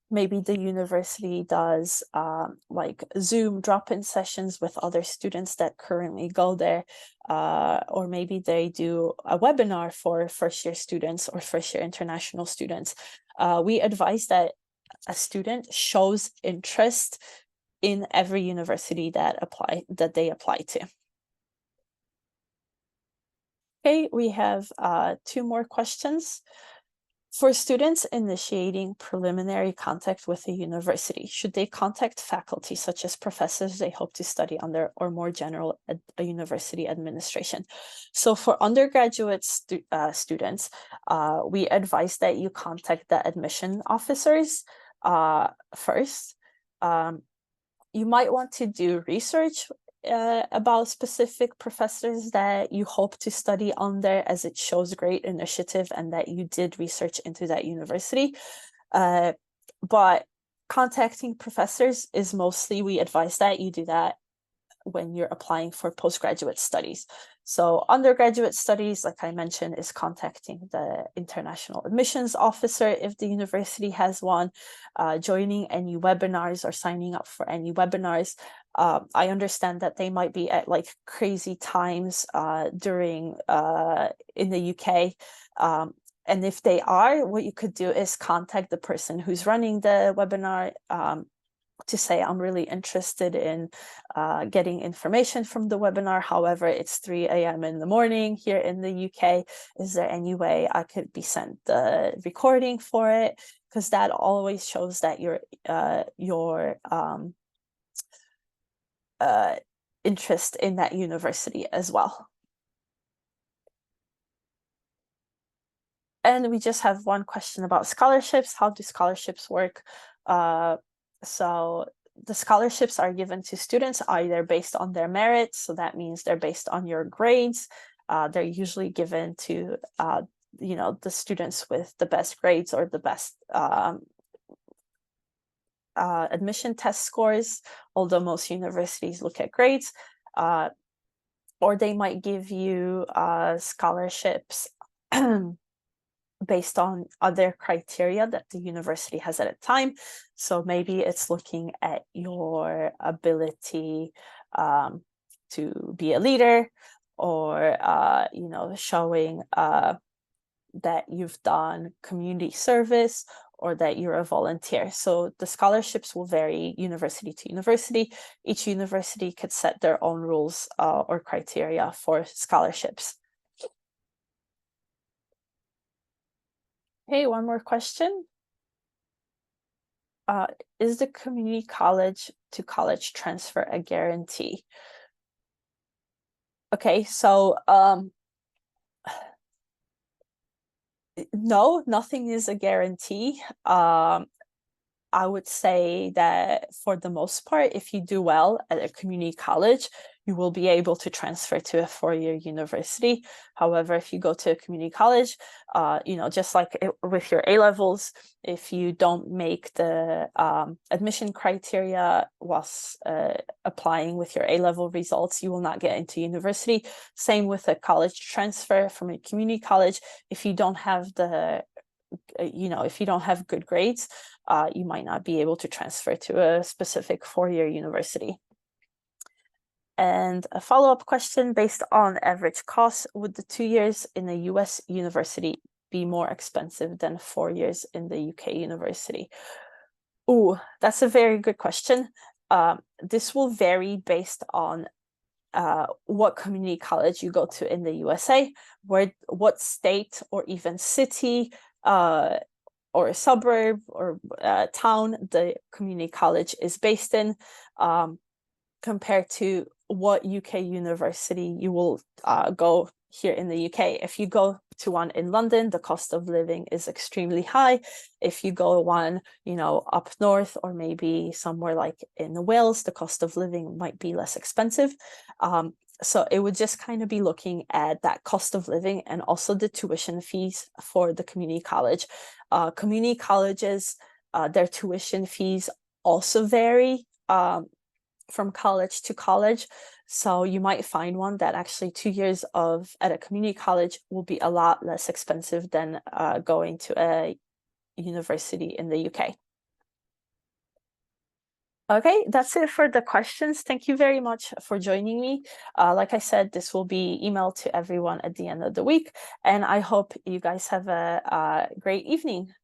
[SPEAKER 1] Maybe the university does like Zoom drop-in sessions with other students that currently go there, or maybe they do a webinar for first-year students or first-year international students. We advise that a student shows interest in every university that they apply to. Okay, we have 2 more questions. For students initiating preliminary contact with a university, should they contact faculty such as professors they hope to study under, or more general a university administration? So for undergraduate students, we advise that you contact the admission officers first. You might want to do research about specific professors that you hope to study under, as it shows great initiative and that you did research into that university. But contacting professors is mostly, we advise that you do that when you're applying for postgraduate studies. So undergraduate studies, like I mentioned, is contacting the international admissions officer if the university has one, joining any webinars or signing up for any webinars. I understand that they might be at like crazy times during in the UK. And if they are, what you could do is contact the person who's running the webinar to say, I'm really interested in getting information from the webinar. However, it's 3 a.m. in the morning here in the UK. Is there any way I could be sent the recording for it? Because that always shows that your interest in that university as well. And we just have one question about scholarships. How do scholarships work? So the scholarships are given to students either based on their merit, so that means they're based on your grades. They're usually given to the students with the best grades or the best admission test scores, although most universities look at grades. Or they might give you scholarships based on other criteria that the university has at a time. So maybe it's looking at your ability to be a leader, or showing that you've done community service, or that you're a volunteer. So the scholarships will vary university to university. Each university could set their own rules or criteria for scholarships. Hey, one more question. Is the community college to college transfer a guarantee? Okay, so no, nothing is a guarantee. I would say that for the most part, if you do well at a community college, you will be able to transfer to a 4-year university. However, if you go to a community college, just like with your A-levels, if you don't make the admission criteria whilst applying with your A-level results, you will not get into university. Same with a college transfer from a community college. If you don't have if you don't have good grades, you might not be able to transfer to a specific 4-year university. And a follow-up question, based on average costs, would the 2 years in a US university be more expensive than 4 years in the UK university? Ooh, that's a very good question. This will vary based on what community college you go to in the USA, what state or even city or a suburb or town the community college is based in, compared to what UK university you will go here in the UK. If you go to one in London, the cost of living is extremely high. If you go one, up north or maybe somewhere like in Wales, the cost of living might be less expensive. So it would just kind of be looking at that cost of living and also the tuition fees for the community college. Community colleges, their tuition fees also vary from college to college. So you might find one that actually 2 years at a community college will be a lot less expensive than going to a university in the UK. Okay, that's it for the questions. Thank you very much for joining me. Like I said, this will be emailed to everyone at the end of the week, and I hope you guys have a great evening.